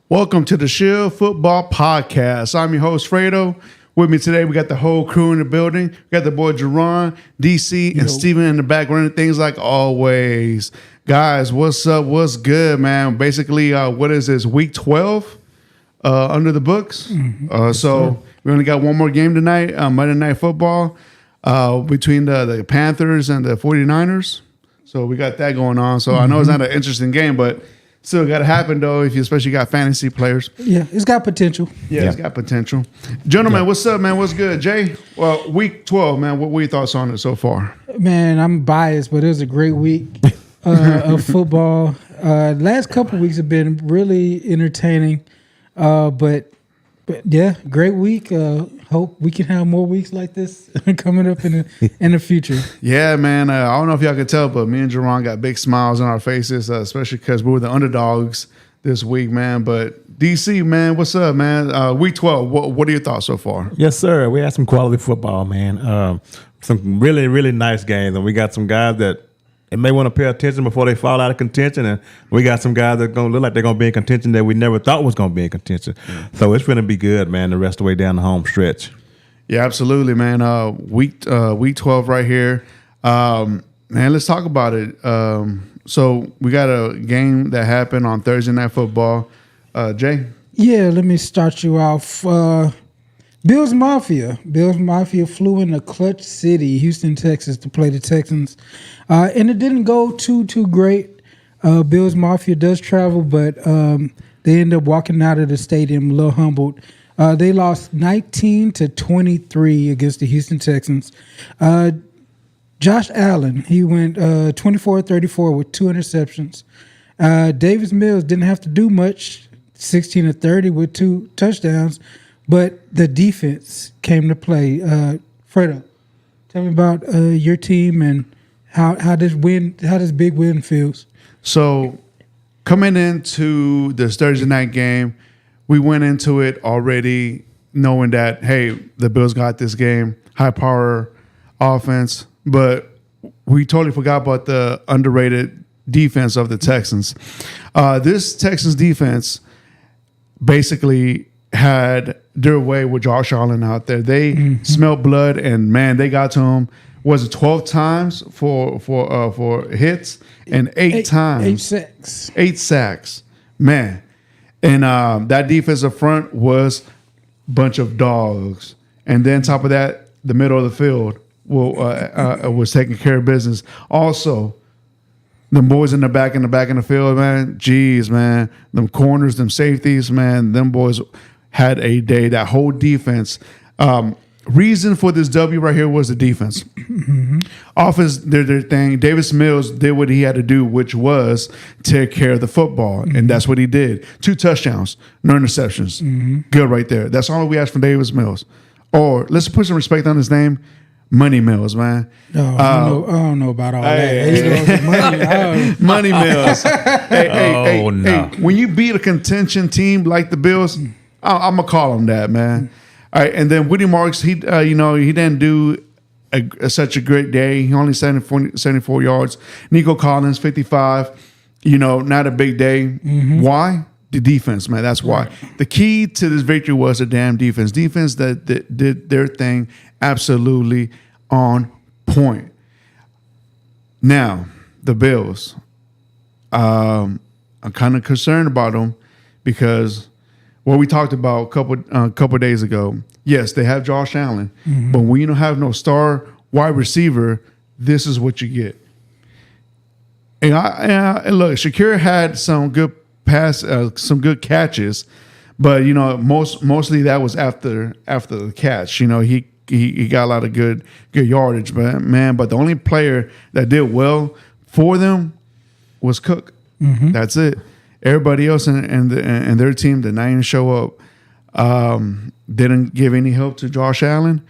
Welcome to the Shield Football Podcast. I'm your host, Fredo. With me today, we got the whole crew in the building. We got the boy Jerron, DC, and Steven in the back running things like always. Guys, what's up? What's good, man? Basically, what is this, week 12 under the books? So we only got one more game tonight, Monday Night Football, between the Panthers and the 49ers. So we got that going on. So I know it's not an interesting game, but still got to happen, though, if you especially got fantasy players. Yeah, it's got potential. Yeah, it's got potential. Gentlemen, what's up, man? What's good? Jay, well, week 12, man, what were your thoughts on it so far? Man, I'm biased, but it was a great week of football. Last couple of weeks have been really entertaining, but yeah, great week. Hope we can have more weeks like this coming up in the future. Yeah, man. I don't know if y'all can tell, but me and Jerron got big smiles on our faces, especially because we were the underdogs this week, man. But DC, man, what's up, man? Week 12, what are your thoughts so far? Yes, sir. We had some quality football, man. Some really, really nice games. And we got some guys that may want to pay attention before they fall out of contention. And we got some guys that are going to look like they're going to be in contention that we never thought was going to be in contention. So it's going to be good, man, the rest of the way down the home stretch. Yeah, absolutely, man. Week 12 right here. Man, let's talk about it. So we got a game that happened on Thursday Night Football. Jay? Yeah, let me start you off. Bills Mafia flew into Clutch City, Houston, Texas, to play the Texans. And it didn't go too great. Bills Mafia does travel, but they end up walking out of the stadium a little humbled. They lost 19-23 against the Houston Texans. Josh Allen, he went 24-34 with 2 interceptions. Davis Mills didn't have to do much, 16-30 with 2 touchdowns. But the defense came to play. Fredo, tell me about your team and how this big win feels. So coming into this Thursday night game, we went into it already knowing that, hey, the Bills got this game, high power offense, but we totally forgot about the underrated defense of the Texans. This Texans defense basically had their way with Josh Allen out there. They smelled blood, and man, they got to him. Was it 12 times for hits and 8 times? 8 sacks. Man. And that defensive front was a bunch of dogs. And then top of that, the middle of the field was taking care of business. Also, the boys in the back of the field, man, geez, man, them corners, them safeties, man, them boys had a day. That whole defense. Reason for this W right here was the defense. Offense did their thing. Davis Mills did what he had to do, which was take care of the football, and that's what he did. 2 touchdowns, no interceptions. Good right there. That's all we asked from Davis Mills. Or let's put some respect on his name, Money Mills, man. I don't know about all that. Money Mills. Hey, when you beat a contention team like the Bills, I'm gonna call him that, man. All right, and then Woody Marks, he didn't do such a great day. He only 74 yards. Nico Collins, 55. Not a big day. Why? The defense, man. That's why. The key to this victory was the damn defense. Defense that did their thing absolutely on point. Now, the Bills. I'm kind of concerned about them because what we talked about a couple days ago. Yes, they have Josh Allen, but when you don't have no star wide receiver, this is what you get. And look, Shakir had some good some good catches, but mostly that was after the catch. He he got a lot of good yardage, but the only player that did well for them was Cook. That's it. Everybody else in their team did not even show up. Didn't give any help to Josh Allen.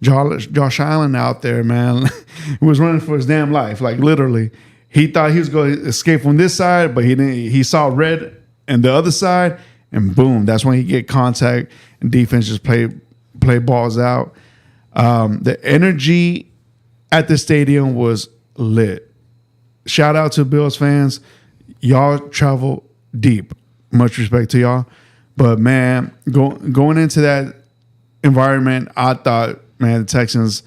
Josh Allen out there, man, was running for his damn life. Like literally, he thought he was going to escape from this side, but he didn't. He saw red and the other side, and boom, that's when he get contact and defense just play balls out. The energy at the stadium was lit. Shout out to Bills fans. Y'all travel deep. Much respect to y'all. But, man, going into that environment, I thought, man, the Texans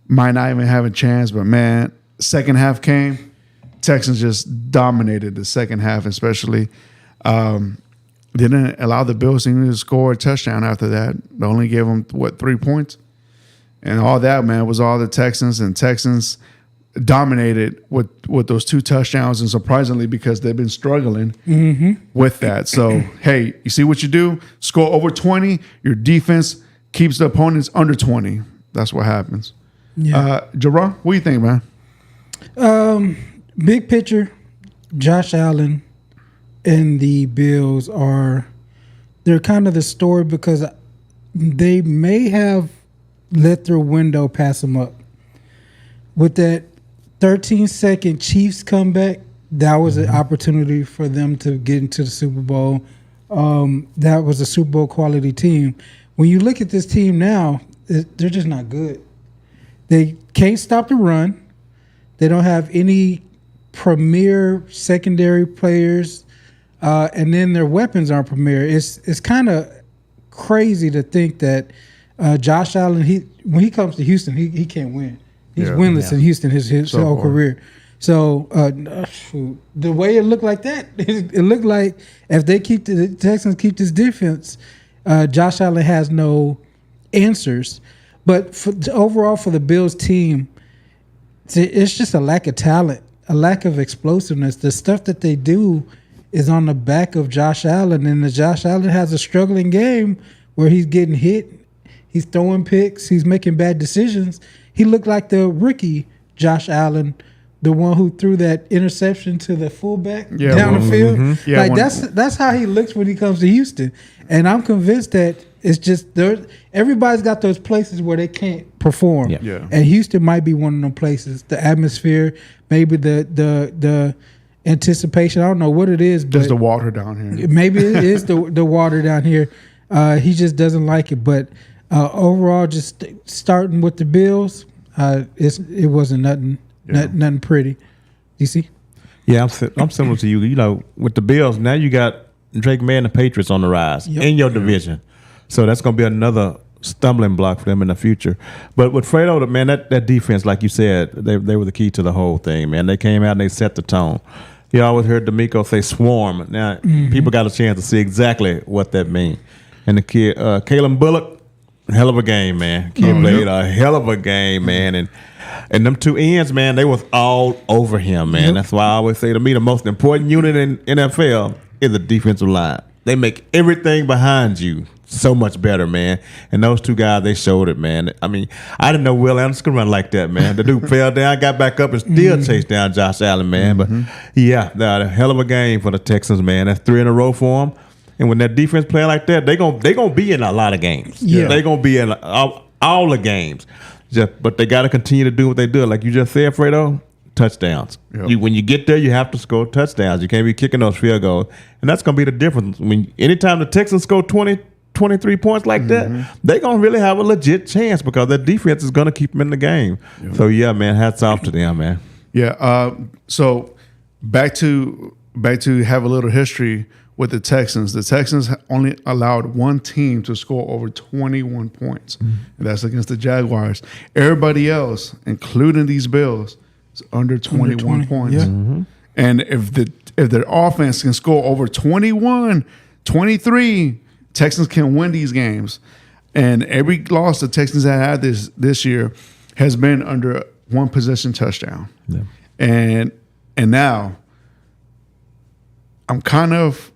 might not even have a chance. But, man, second half came. Texans just dominated the second half, especially. Didn't allow the Bills to score a touchdown after that. They only gave them, 3 points? And all that, man, was all the Texans. And Texans dominated with those 2 touchdowns. And surprisingly, because they've been struggling with that. So, hey, you see what you do? Score over 20. Your defense keeps the opponents under 20. That's what happens. Yeah. Jerron, what do you think, man? Big picture, Josh Allen and the Bills they're kind of the story because they may have let their window pass them up. With that 13-second Chiefs comeback, that was an opportunity for them to get into the Super Bowl. That was a Super Bowl quality team. When you look at this team now, they're just not good. They can't stop the run. They don't have any premier secondary players, and then their weapons aren't premier. It's kind of crazy to think that Josh Allen, when he comes to Houston, he can't win. He's winless in Houston his whole career. So the way it looked like that, it looked like if the Texans keep this defense, Josh Allen has no answers. But overall for the Bills team, it's just a lack of talent, a lack of explosiveness. The stuff that they do is on the back of Josh Allen, and Josh Allen has a struggling game where he's getting hit, he's throwing picks, he's making bad decisions. He looked like the rookie Josh Allen, the one who threw that interception to the fullback down the field. Yeah, like that's how he looks when he comes to Houston. And I'm convinced that it's just everybody's got those places where they can't perform. Yeah. And Houston might be one of them places. The atmosphere, maybe the anticipation. I don't know what it is, but just the water down here. Maybe it is the water down here. He just doesn't like it. But overall, just starting with the Bills, it wasn't nothing pretty. DC? Yeah, I'm similar to you. You know, with the Bills, now you got Drake May and the Patriots on the rise in your division. So that's going to be another stumbling block for them in the future. But with Fredo, man, that defense, like you said, they were the key to the whole thing, man. They came out and they set the tone. You always heard D'Amico say swarm. Now, people got a chance to see exactly what that means. And the kid, Kalen Bullock, hell of a game, man. Kid played a hell of a game, man. And them 2 ends, man, they was all over him, man. That's why I always say to me the most important unit in NFL is the defensive line. They make everything behind you so much better, man. And those 2 guys, they showed it, man. I mean, I didn't know Will Anderson could run like that, man. The dude fell down, got back up, and still chased down Josh Allen, man. But, yeah, a hell of a game for the Texans, man. That's 3 in a row for them. And when that defense play like that, they gonna be in a lot of games. Yeah. They're going to be in all the games. But they got to continue to do what they do. Like you just said, Fredo, touchdowns. Yep. When you get there, you have to score touchdowns. You can't be kicking those field goals. And that's going to be the difference. Anytime the Texans score 20, 23 points like that, they're going to really have a legit chance because their defense is going to keep them in the game. Yep. So, yeah, man, hats off to them, man. Yeah. So back to have a little history with the Texans. The Texans only allowed one team to score over 21 points, and that's against the Jaguars. Everybody else, including these Bills, is under 21 points. Yeah. And if their offense can score over 21, 23, Texans can win these games. And every loss the Texans have had this year has been under one possession touchdown. Yeah. And now I'm kind of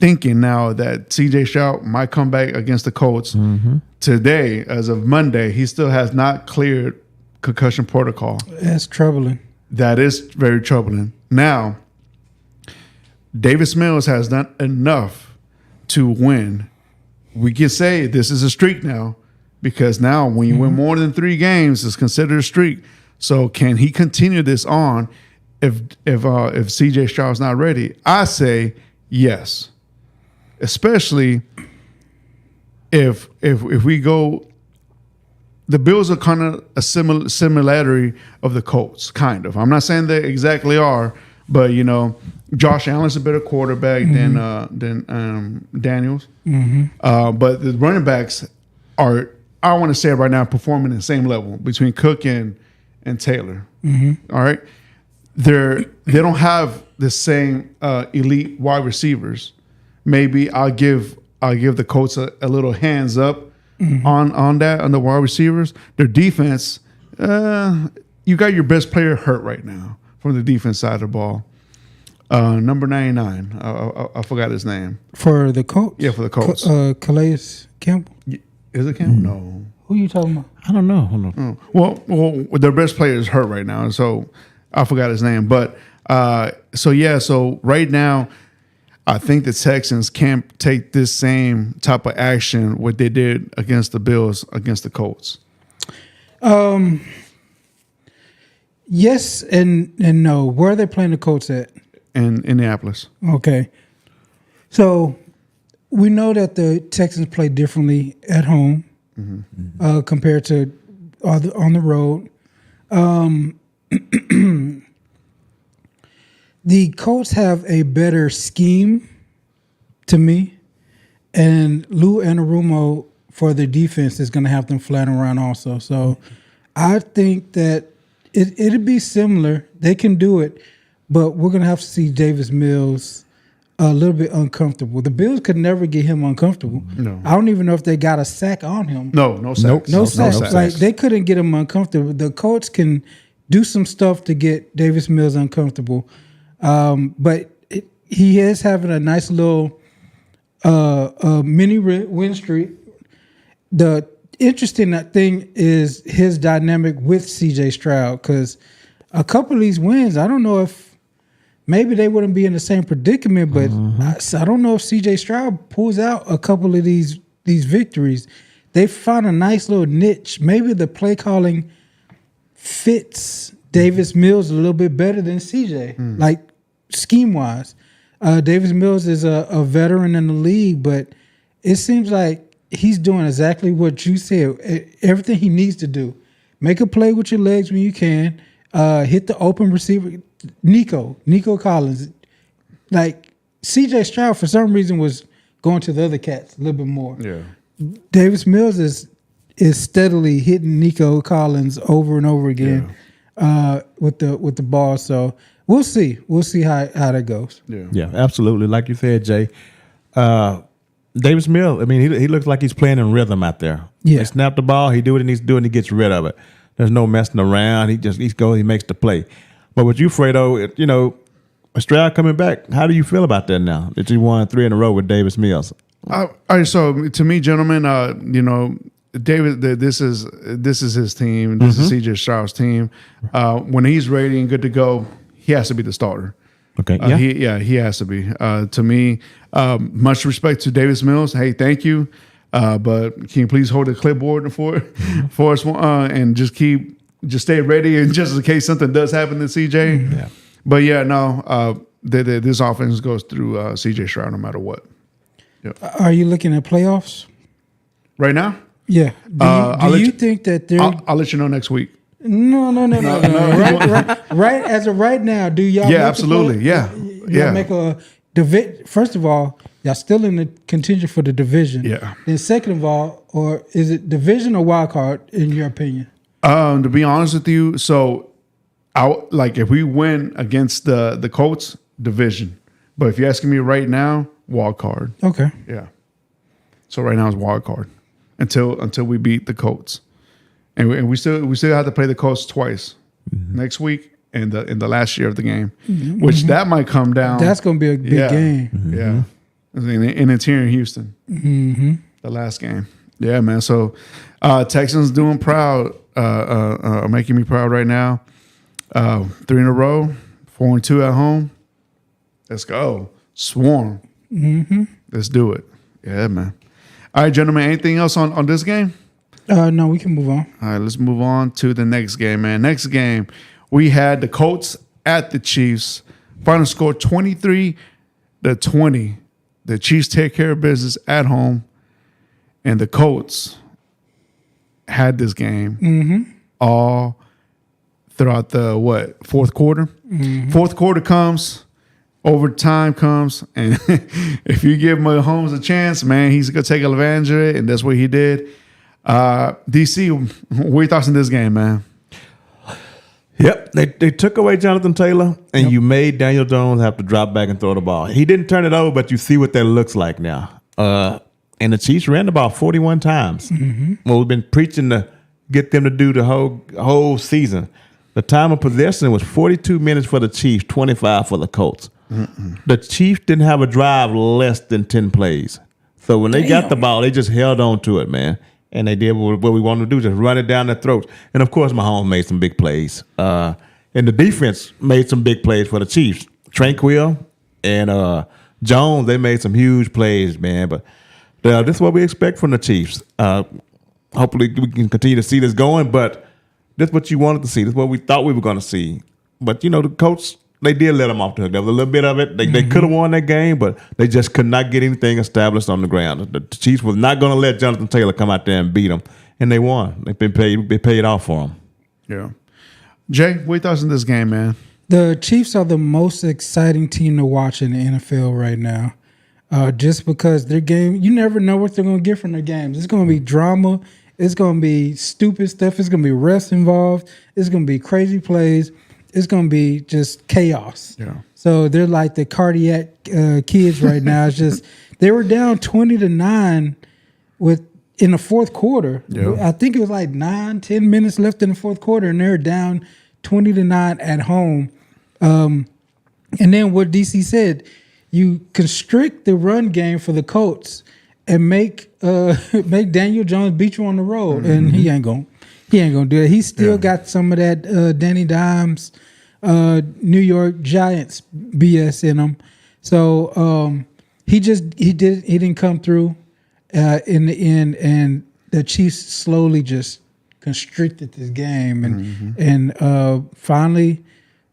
thinking now that CJ Stroud might come back against the Colts today. As of Monday, he still has not cleared concussion protocol. That's troubling. That is very troubling. Now, Davis Mills has done enough to win. We can say this is a streak now, because now when you win more than 3 games, it's considered a streak. So can he continue this on if CJ Stroud's not ready? I say yes. Especially if we go, the Bills are kind of a similarity of the Colts, kind of. I'm not saying they exactly are, but Josh Allen's a better quarterback than Daniels. But the running backs are, I want to say right now, performing at the same level between Cook and Taylor. All right, they don't have the same elite wide receivers. Maybe I'll give the Colts a little hands up on the wide receivers. Their defense, you got your best player hurt right now from the defense side of the ball. Number 99, I forgot his name. For the Colts? Yeah, for the Colts. Calais Campbell? Is it Campbell? No. Who are you talking about? I don't know. Well, their best player is hurt right now, so I forgot his name. But so right now, I think the Texans can't take this same type of action what they did against the Bills against the Colts. Yes and no. Where are they playing the Colts at? In Indianapolis. Okay. So we know that the Texans play differently at home compared to on the road. The Colts have a better scheme to me, and Lou Anarumo for the defense is going to have them flat around also. So I think that it'll be similar. They can do it, but we're going to have to see Davis Mills a little bit uncomfortable. The Bills could never get him uncomfortable. No. I don't even know if they got a sack on him. No sacks. No sacks. Like, they couldn't get him uncomfortable. The Colts can do some stuff to get Davis Mills uncomfortable. But he is having a nice little mini win streak. The interesting thing is his dynamic with CJ Stroud, because a couple of these wins, I don't know if maybe they wouldn't be in the same predicament, but I don't know if CJ Stroud pulls out a couple of these victories. They found a nice little niche. Maybe the play calling fits Davis Mills a little bit better than CJ, like scheme-wise. Davis Mills is a veteran in the league, but it seems like he's doing exactly what you said, everything he needs to do. Make a play with your legs when you can. Hit the open receiver. Nico Collins. Like, CJ Stroud, for some reason, was going to the other cats a little bit more. Yeah. Davis Mills is steadily hitting Nico Collins over and over again with the ball. So we'll see. We'll see how that goes. Yeah, absolutely. Like you said, Jay, Davis Mills, I mean, he looks like he's playing in rhythm out there. Yeah. He snapped the ball, he do what he needs to do, and he gets rid of it. There's no messing around. He goes, he makes the play. But with you, Fredo, Stroud coming back, how do you feel about that now that you won 3 in a row with Davis Mills? All right, so to me, gentlemen, David, this is his team. This is CJ Stroud's team. When he's ready and good to go, he has to be the starter. Okay. He has to be. To me, much respect to Davis Mills. Hey, thank you. But can you please hold the clipboard for us and just stay ready, and just in case something does happen to CJ. Yeah. But this offense goes through CJ Stroud no matter what. Yep. Are you looking at playoffs Right now? Yeah. Do you think that they're? I'll let you know next week. No. Right as of right now, do y'all? Yeah, absolutely. Yeah. Make a First of all, y'all still in the contention for the division. Yeah. Then second of all, or is it division or wild card in your opinion? To be honest with you, so if we win against the Colts, division. But if you're asking me right now, wild card. Okay. Yeah. So right now it's wild card until we beat the Colts, and we still have to play the Colts twice next week and in the last year of the game, which that might come down. That's going to be a big game. Yeah. And it's here in Houston. Mm-hmm. The last game. Yeah, man. So Texans doing proud, making me proud right now. 3 in a row, 4-2 at home. Let's go. Swarm. Mm-hmm. Let's do it. Yeah, man. All right, gentlemen, anything else on this game? No, we can move on. All right, let's move on to the next game, man. Next game, we had the Colts at the Chiefs. Final score 23-20. The Chiefs take care of business at home, and the Colts had this game all throughout the fourth quarter. Fourth quarter comes, overtime comes, and if you give Mahomes a chance, man, he's gonna take advantage of it, and that's what he did. DC, what are your thoughts on this game, man? Yep, they took away Jonathan Taylor, and you made Daniel Jones have to drop back and throw the ball. He didn't turn it over, but you see what that looks like now. And the Chiefs ran the ball 41 times. Well, we've been preaching to get them to do the whole season. The time of possession was 42 minutes for the Chiefs, 25 for the Colts. The Chiefs didn't have a drive less than 10 plays. So when they got the ball, they just held on to it, man. And they did what we wanted to do, just run it down their throats. And, of course, Mahomes made some big plays. And the defense made some big plays for the Chiefs. Tranquil and Jones, they made some huge plays, man. But this is what we expect from the Chiefs. Hopefully we can continue to see this going, but this is what you wanted to see. This is what we thought we were going to see. But, the Colts, they did let them off the hook. There was a little bit of it. They could have won that game, but they just could not get anything established on the ground. The Chiefs was not going to let Jonathan Taylor come out there and beat them, and they won. They paid off for them. Yeah. Jay, what are your thoughts on this game, man? The Chiefs are the most exciting team to watch in the NFL right now. Just because their game, you never know what they're going to get from their games. It's going to be drama. It's going to be stupid stuff. It's going to be refs involved. It's going to be crazy plays. It's going to be just chaos. Yeah. So they're like the cardiac kids right now. It's just they were down 20-9 in the fourth quarter. Yeah. I think it was like 9-10 minutes left in the fourth quarter, and they're down 20-9 at home. And then what DC said, you constrict the run game for the Colts and make Daniel Jones beat you on the road, and he ain't gonna do it. He still got some of that Danny Dimes, New York Giants BS in him. So he didn't come through in the end, and the Chiefs slowly just constricted this game, and finally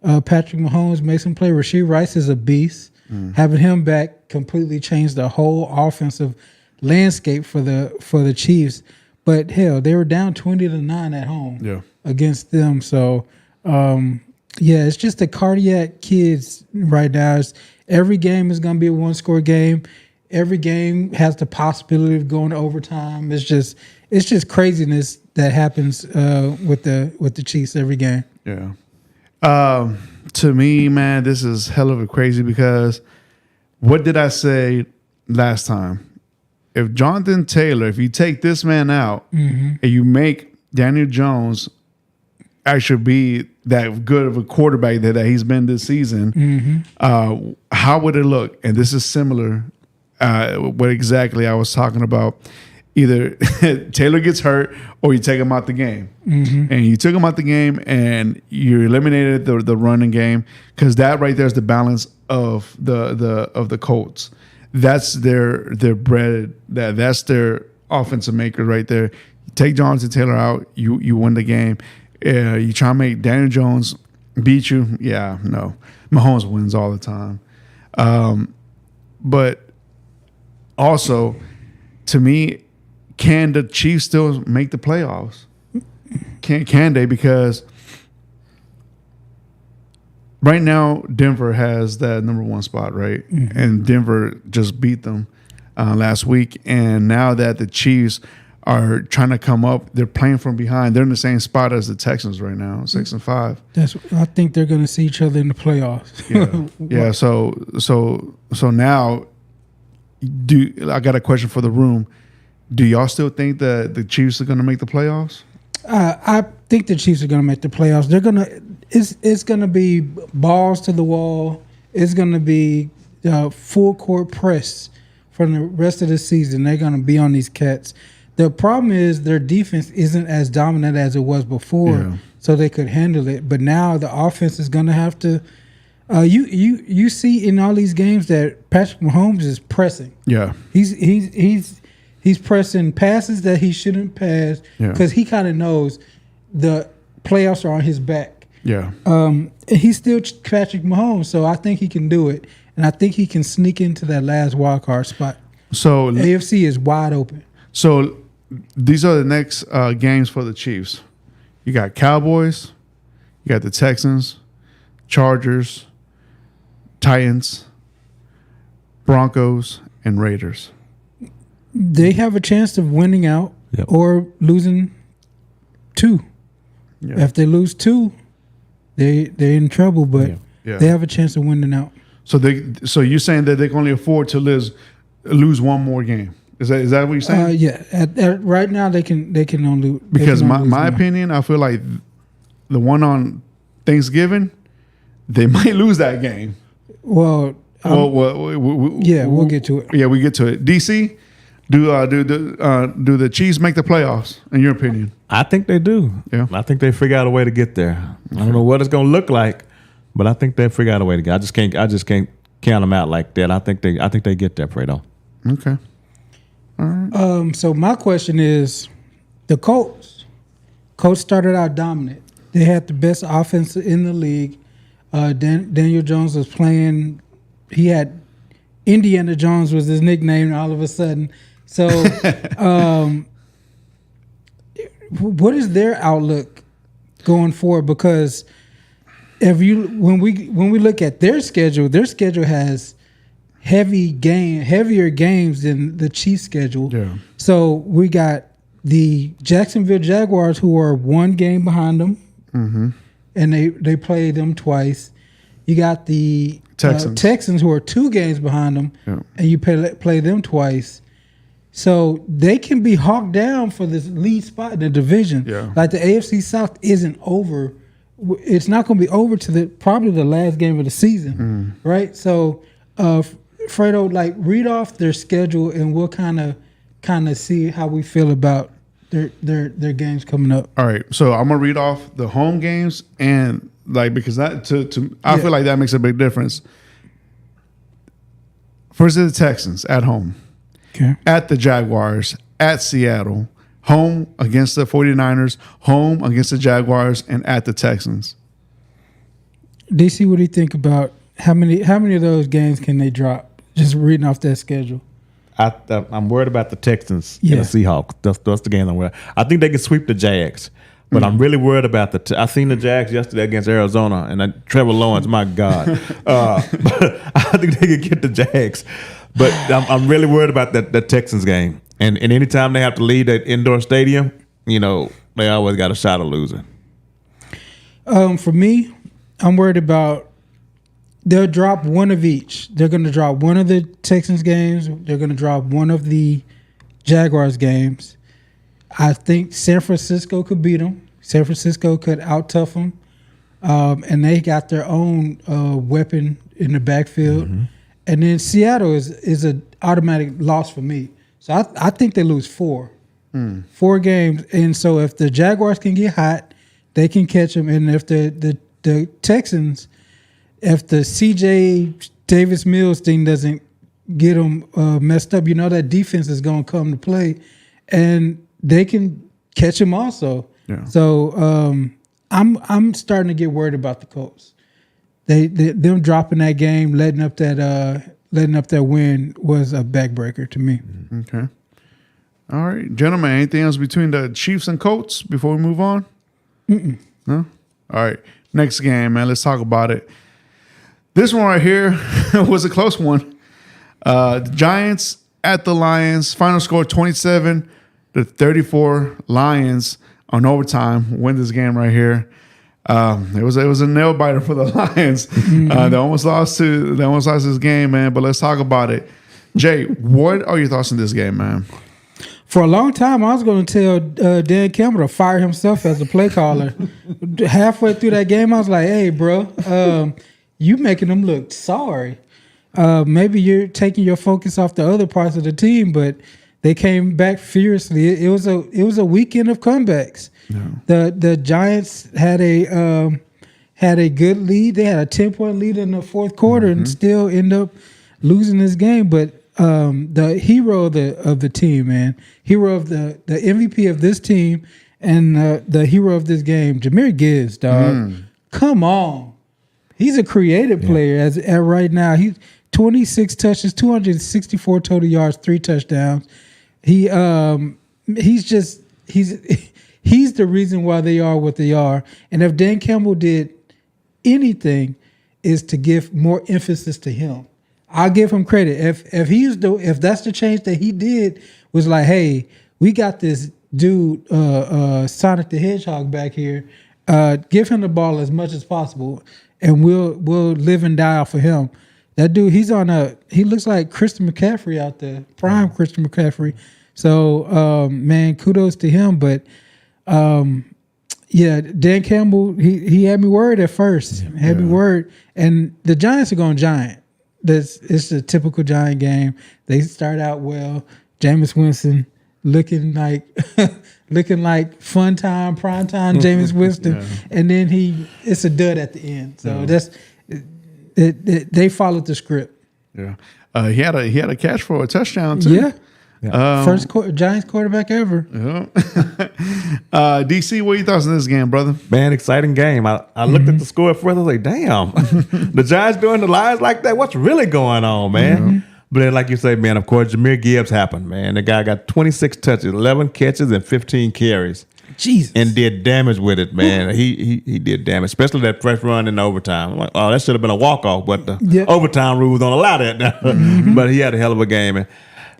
Patrick Mahomes made some play. Rashee Rice is a beast. Having him back completely changed the whole offensive landscape for the Chiefs. But hell, they were down 20-9 at home against them. So it's just the cardiac kids right now. Every game is going to be a one-score game. Every game has the possibility of going to overtime. It's just craziness that happens with the Chiefs every game. Yeah. To me, man, this is hell of a crazy because what did I say last time? If Jonathan Taylor, if you take this man out and you make Daniel Jones actually be that good of a quarterback that he's been this season, how would it look? And this is similar what exactly I was talking about. Either Taylor gets hurt or you take him out the game. And you took him out the game and you eliminated the running game because that right there is the balance of the Colts. That's their bread. That's their offensive maker right there. You take Jonathan Taylor out, you win the game. You try to make Daniel Jones beat you. Yeah, no. Mahomes wins all the time. But also, to me, can the Chiefs still make the playoffs? Can they? Because right now, Denver has that number one spot, right? And Denver just beat them last week. And now that the Chiefs are trying to come up, they're playing from behind. They're in the same spot as the Texans right now, 6-5. I think they're going to see each other in the playoffs. Yeah. So now, I got a question for the room. Do y'all still think that the Chiefs are going to make the playoffs? I think the Chiefs are going to make the playoffs. They're going to. It's going to be balls to the wall. It's going to be full court press for the rest of the season, they're going to be on these cats. The problem is their defense isn't as dominant as it was before, so they could handle it. But now the offense is going to have to. You see in all these games that Patrick Mahomes is pressing. Yeah, he's pressing passes that he shouldn't pass because he kind of knows the playoffs are on his back. Yeah. And he's still Patrick Mahomes, so I think he can do it, and I think he can sneak into that last wild card spot. So AFC is wide open. So these are the next games for the Chiefs. You got Cowboys, you got the Texans, Chargers, Titans, Broncos, and Raiders. They have a chance of winning out or losing 2. Yeah. If they lose 2, they're in trouble, but they have a chance of winning out. So you're saying that they can only afford to lose one more game? Is that what you're saying? Yeah. At right now, they can only because my opinion, I feel like the one on Thanksgiving, they might lose that game. Well, we'll get to it. Yeah, we get to it. DC, do the Chiefs make the playoffs? In your opinion? I think they do. Yeah, I think they figure out a way to get there. I don't know what it's going to look like, but I think they figure out a way to get. I just can't count them out like that. I think they get there, Fredo. Okay. All right. So my question is, the Colts started out dominant. They had the best offense in the league. Daniel Jones was playing. He had Indiana Jones was his nickname all of a sudden. So, what is their outlook going forward? Because when we look at their schedule has heavier games than the Chiefs schedule. Yeah. So we got the Jacksonville Jaguars, who are 1 game behind them, and they play them twice. You got the Texans, who are 2 games behind them, and you play them twice. So they can be hawked down for this lead spot in the division. Yeah. Like the AFC South isn't over. It's not going to be over to probably the last game of the season, right? So, Fredo, like, read off their schedule, and we'll kind of see how we feel about their games coming up. All right, so I'm gonna read off the home games, and because that I feel like that makes a big difference. First is the Texans at home, at the Jaguars, at Seattle, home against the 49ers, home against the Jaguars, and at the Texans. DC, what do you think about how many of those games can they drop? Just reading off that schedule. I'm worried about the Texans and the Seahawks. That's the game I'm worried. I think they can sweep the Jags, but I'm really worried about I seen the Jags yesterday against Arizona, and Trevor Lawrence, my God. But I think they can get the Jags, but I'm really worried about that Texans game. And anytime they have to leave that indoor stadium, they always got a shot of losing. For me, I'm worried about. They'll drop one of each. They're going to drop one of the Texans games. They're going to drop one of the Jaguars games. I think San Francisco could beat them. San Francisco could out-tough them. And they got their own weapon in the backfield. And then Seattle is an automatic loss for me. So I think they lose 4. 4 games. And so if the Jaguars can get hot, they can catch them. And if the Texans... If the CJ Davis Mills thing doesn't get them messed up, that defense is going to come to play, and they can catch them also. Yeah. So I'm starting to get worried about the Colts. Them dropping that game, letting up that win was a backbreaker to me. Okay. All right, gentlemen. Anything else between the Chiefs and Colts before we move on? No. All right. Next game, man. Let's talk about it. This one right here was a close one. The Giants at the Lions. Final score 27-34. Lions on overtime win this game right here. It was a nail biter for the Lions. They almost lost this game, man. But let's talk about it. Jay, what are your thoughts on this game, man? For a long time, I was going to tell Dan Campbell to fire himself as a play caller. Halfway through that game, I was like, "Hey, bro, you making them look sorry." maybe you're taking your focus off the other parts of the team, but they came back fiercely. It was a weekend of comebacks. Yeah. The Giants had a good lead. They had a 10-point lead in the fourth quarter and still end up losing this game. But the hero of the team, man, hero of the MVP of this team and the hero of this game, Jahmyr Gibbs, dog. Come on. He's a creative player as right now. He's 26 touches, 264 total yards, 3 touchdowns. He's the reason why they are what they are. And if Dan Campbell did anything, is to give more emphasis to him. I'll give him credit. If that's the change that he did, was like, hey, we got this dude Sonic the Hedgehog back here. Give him the ball as much as possible, and we'll live and die off of him. That dude, he looks like Christian McCaffrey out there, prime Christian McCaffrey. So, man, kudos to him. But, Dan Campbell, he had me worried at first. Me worried. And the Giants are going giant. It's a typical Giant game. They start out well. Jameis Winston looking like fun time, prime time Jameis Winston. And then it's a dud at the end. So they followed the script. Yeah. He had a catch for a touchdown too. Yeah. First Giants quarterback ever. Yeah. DC, what are your thoughts on this game, brother? Man, exciting game. I looked at the score at first. I was like, damn, the Giants doing the Lions like that? What's really going on, man? But then, like you say, man, of course, Jahmyr Gibbs happened, man. The guy got 26 touches, 11 catches, and 15 carries. Jesus. And did damage with it, man. He did damage, especially that first run in overtime. I'm like, oh, that should have been a walk-off, but the overtime rules don't allow that now. But he had a hell of a game. And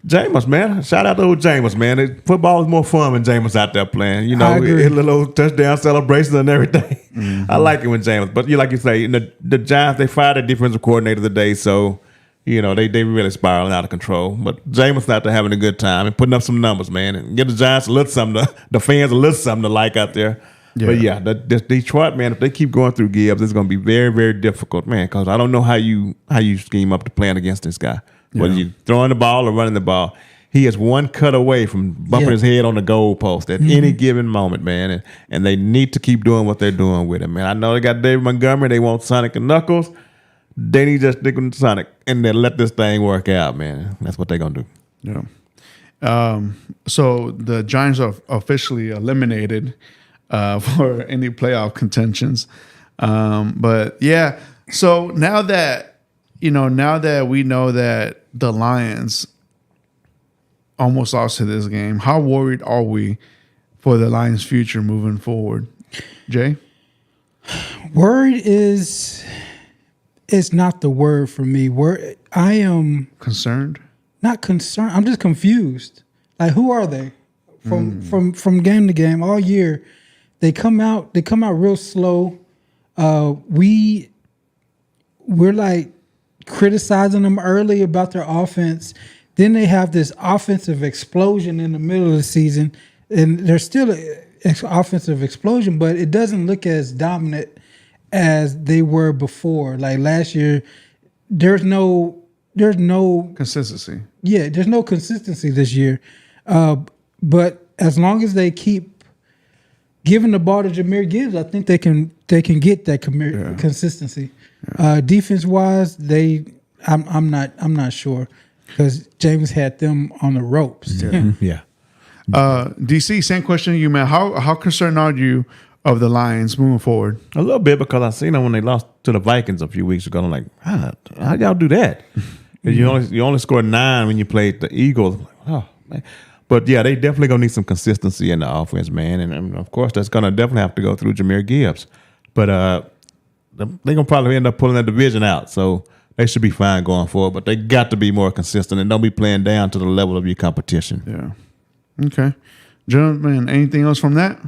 Jameis, man. Shout out to old Jameis, man. Football is more fun when Jameis out there playing. You know, his little touchdown celebrations and everything. I like it when Jameis. But like you say, the Giants, they fired a defensive coordinator today, so you know, they really spiraling out of control. But Jameis out there having a good time and putting up some numbers, man. And give the Giants a little something, the fans a little something to like out there. Yeah. But yeah, the Detroit, man, if they keep going through Gibbs, it's going to be very, very difficult, man, because I don't know how you scheme up to playing against this guy. Whether you throwing the ball or running the ball. He is one cut away from bumping his head on the goal post at any given moment, man. And they need to keep doing what they're doing with him, man. I know they got David Montgomery. They want Sonic and Knuckles. They need to just stick with Sonic and then let this thing work out, man. That's what they're going to do. Yeah. So the Giants are officially eliminated for any playoff contentions. But yeah, so now that we know that the Lions almost lost to this game, how worried are we for the Lions' future moving forward? Jay? Worried is not the word for me. I am concerned. Not concerned. I'm just confused. Like, who are they? From game to game all year, they come out real slow. We're like criticizing them early about their offense. Then they have this offensive explosion in the middle of the season, and there's still an offensive explosion, but it doesn't look as dominant as they were before. Like last year, there's no consistency. Yeah, there's no consistency this year. But as long as they keep giving the ball to Jahmyr Gibbs, I think they can get that consistency. Yeah. Defense wise, I'm not sure, because James had them on the ropes. Yeah. DC, same question to you, man. How concerned are you of the Lions moving forward? A little bit, because I seen them when they lost to the Vikings a few weeks ago. I'm like, how y'all do that? You only scored 9 when you played the Eagles. Oh man. But yeah, they definitely gonna need some consistency in the offense, man. And of course, that's gonna definitely have to go through Jahmyr Gibbs. But they're gonna probably end up pulling that division out, so they should be fine going forward. But they got to be more consistent and don't be playing down to the level of your competition. Yeah. Okay, gentlemen. Anything else from that?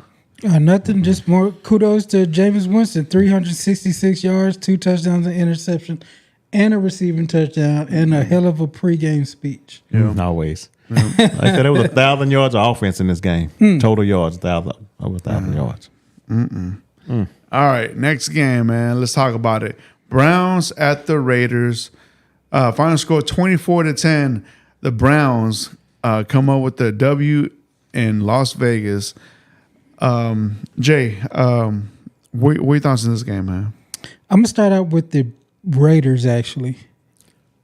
Nothing. Just more kudos to Jameis Winston. 366 yards, 2 touchdowns, an interception, and a receiving touchdown, and a hell of a pregame speech. Yeah, always. Yeah. Like I said, there was 1,000 yards of offense in this game. Total yards, over 1,000 yards. All right, next game, man. Let's talk about it. Browns at the Raiders. Final score 24-10. The Browns come up with the W in Las Vegas. Jay, what are your thoughts on this game, man? I'm gonna start out with the Raiders. Actually,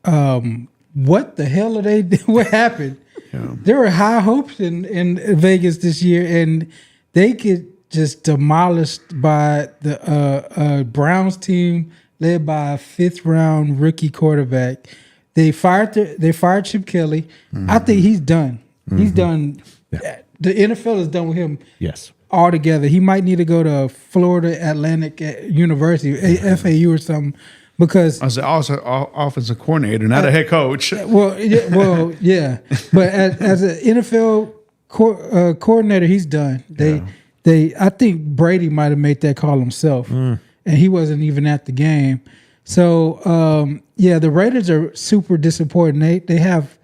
what the hell are they? What happened? Yeah. There were high hopes in Vegas this year, and they get just demolished by the Browns team led by a 5th round rookie quarterback. They fired Chip Kelly. Mm-hmm. I think he's done. He's done. Yeah. The NFL is done with him. Yes. Altogether, he might need to go to Florida Atlantic University, FAU or something, because As an offensive coordinator, not a head coach. well, yeah. But as an NFL coordinator, he's done. I think Brady might have made that call himself, and he wasn't even at the game. So the Raiders are super disappointing. They have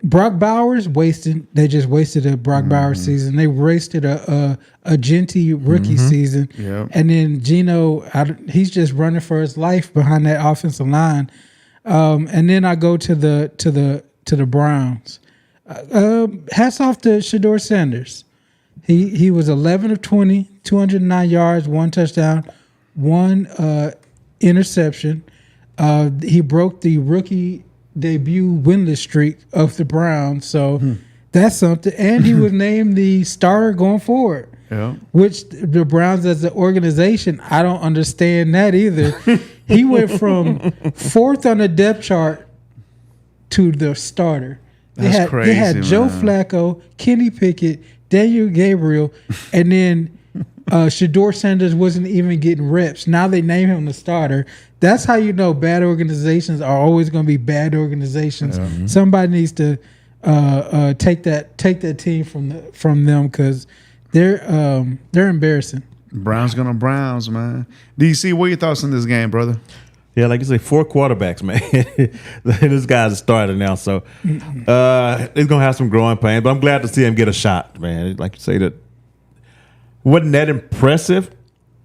Brock Bowers wasted. They just wasted a Brock Bowers season. They wasted a Genty rookie season, and then Geno. He's just running for his life behind that offensive line. And then I go to the Browns. Hats off to Shedeur Sanders. He was 11 of 20, 209 yards, 1 touchdown, 1 interception. He broke the rookie debut winless streak of the Browns, so that's something. And he was named the starter going forward. Yeah. Which the Browns as an organization, I don't understand that either. He went from 4th on the depth chart to the starter. That's crazy. They had Joe man. Flacco, Kenny Pickett, Daniel Gabriel, and then Shedeur Sanders wasn't even getting reps. Now they name him the starter. That's how you know bad organizations are always going to be bad organizations. Yeah. Somebody needs to take that team from them because they're embarrassing. Browns gonna Browns, man. DC, what are your thoughts on this game, brother? Yeah, like you say, 4 quarterbacks, man. This guy's a starter now, so he's gonna have some growing pains. But I'm glad to see him get a shot, man. Like you say, that wasn't that impressive,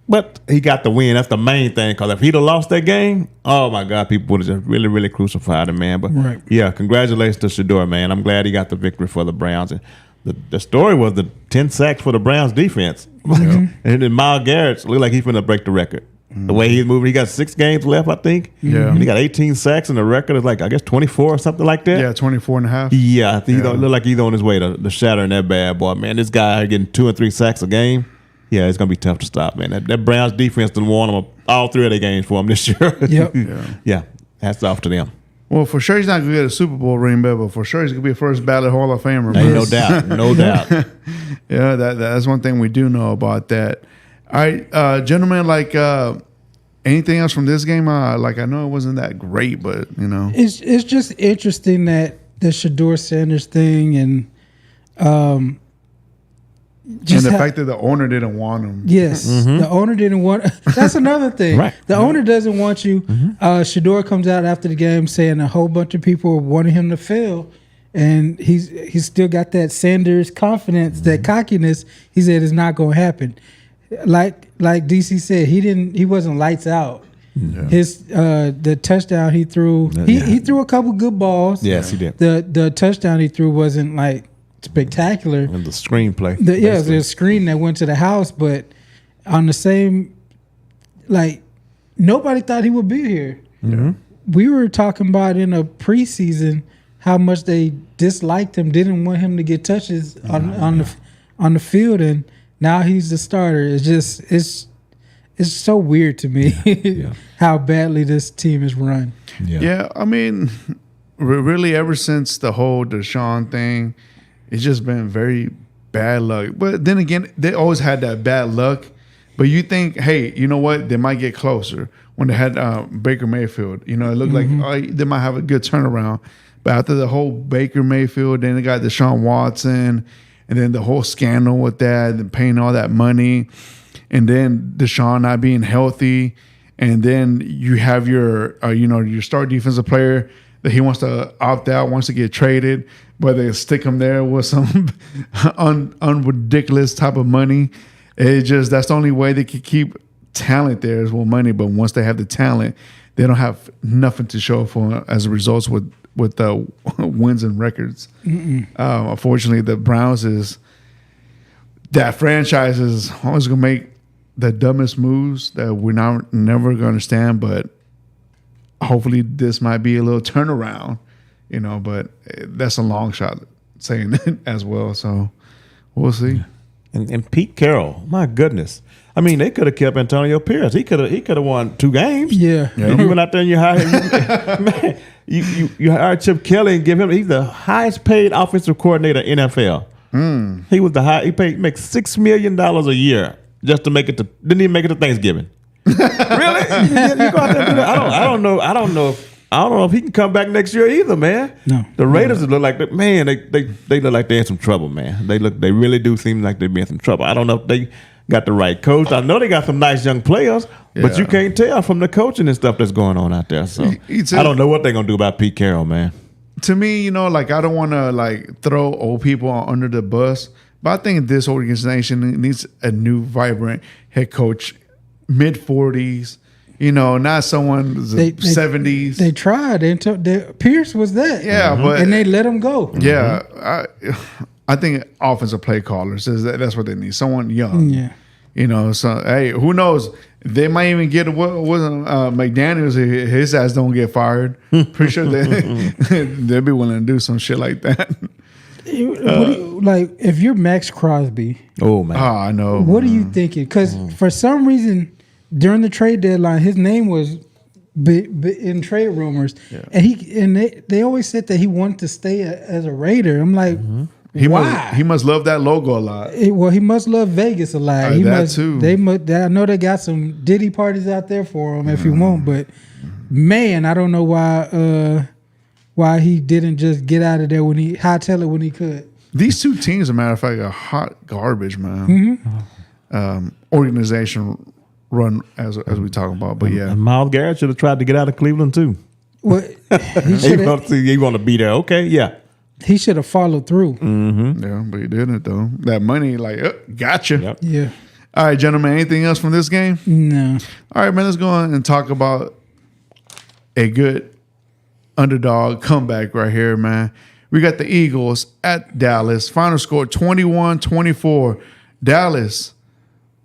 but he got the win. That's the main thing. Because if he'd have lost that game, oh my God, people would have just really, really crucified him, man. But yeah, congratulations to Shedeur, man. I'm glad he got the victory for the Browns. And the story was the 10 sacks for the Browns defense. And then Myles Garrett looked like he's going to break the record. The way he's moving, he got 6 games left, I think. Yeah. And he got 18 sacks, and the record is like, I guess, 24 or something like that. Yeah, 24 and a half. Yeah, I think he looked like he's on his way to shattering that bad boy, man. This guy getting 2 and 3 sacks a game. Yeah, it's going to be tough to stop, man. That Browns defense done won them all 3 of their games for him this year. Yep. Yeah, hats off to them. Well, for sure he's not going to get a Super Bowl ring, but for sure he's going to be a first ballot Hall of Famer. Ain't no doubt. No doubt. Yeah, that's one thing we do know about that. All right, gentlemen, like anything else from this game? Like I know it wasn't that great, but you know, it's just interesting that the Shedeur Sanders thing and the fact that the owner didn't want him. Yes, the owner didn't want. That's another thing. Right. The owner doesn't want you. Shedeur comes out after the game saying a whole bunch of people wanted him to fail, and he's still got that Sanders confidence, that cockiness. He said it's not going to happen. Like DC said, he wasn't lights out. Yeah. His the touchdown he threw, he threw a couple good balls. Yes, he did. The touchdown he threw wasn't like spectacular. And the screenplay. There's a screen that went to the house, but on the same, like, nobody thought he would be here. Mm-hmm. We were talking about in a preseason how much they disliked him, didn't want him to get touches on the field, and now he's the starter. It's so weird to me how badly this team is run. Yeah, I mean, really, ever since the whole Deshaun thing, it's just been very bad luck. But then again, they always had that bad luck. But you think, hey, you know what? They might get closer. When they had Baker Mayfield, you know, it looked like they might have a good turnaround. But after the whole Baker Mayfield, then they got Deshaun Watson, and then the whole scandal with that, and paying all that money, and then Deshaun not being healthy, and then you have your, your star defensive player that he wants to opt out, wants to get traded, but they stick him there with some unridiculous type of money. That's the only way they can keep talent there is with money. But once they have the talent, they don't have nothing to show for as a result with the wins and records. Unfortunately, the Browns that franchise is always going to make the dumbest moves that we're never going to understand, but hopefully this might be a little turnaround, but that's a long shot saying it as well. So we'll see. And Pete Carroll, my goodness. I mean, they could have kept Antonio Pierce. He could have won 2 games. Yeah. And you went out there and you hired you hired Chip Kelly and he's the highest paid offensive coordinator in NFL. He was he makes $6 million a year just to make it didn't even make it to Thanksgiving. Really? You go out there and do that? I don't know if he can come back next year either, man. No. The Raiders look like they look like they're in some trouble, man. They really do seem like they're in some trouble. I don't know if they got the right coach. I know they got some nice young players, but you can't tell from the coaching and stuff that's going on out there. So I don't know what they're gonna do about Pete Carroll, man. To me, I don't want to throw old people under the bus, but I think this organization needs a new, vibrant head coach, mid-40s. Not someone 70s. They tried. Pierce was that. Yeah, but and they let him go. Yeah, I think offensive play callers that's what they need. Someone young. Yeah. So hey, who knows? They might even get McDaniels. His ass don't get fired. Pretty sure they'll be willing to do some shit like that. If you're Max Crosby, oh man, I know. What are you thinking? Because for some reason during the trade deadline, his name was in trade rumors, and they always said that he wanted to stay as a Raider. I'm like. Why? He must love that logo a lot. He must love Vegas a lot. Too. I know they got some Diddy parties out there for him if he won't. But man, I don't know why he didn't just get out of there hightail it when he could. These 2 teams, as a matter of fact, are hot garbage, man. Organization run as we talk about, but yeah. And Myles Garrett should have tried to get out of Cleveland too. Well, he want to be there. Okay, yeah. He should have followed through. Yeah, but he didn't though. That money, gotcha. Yep. Yeah. All right, gentlemen. Anything else from this game? No. All right, man. Let's go on and talk about a good underdog comeback right here, man. We got the Eagles at Dallas. Final score 21-24. Dallas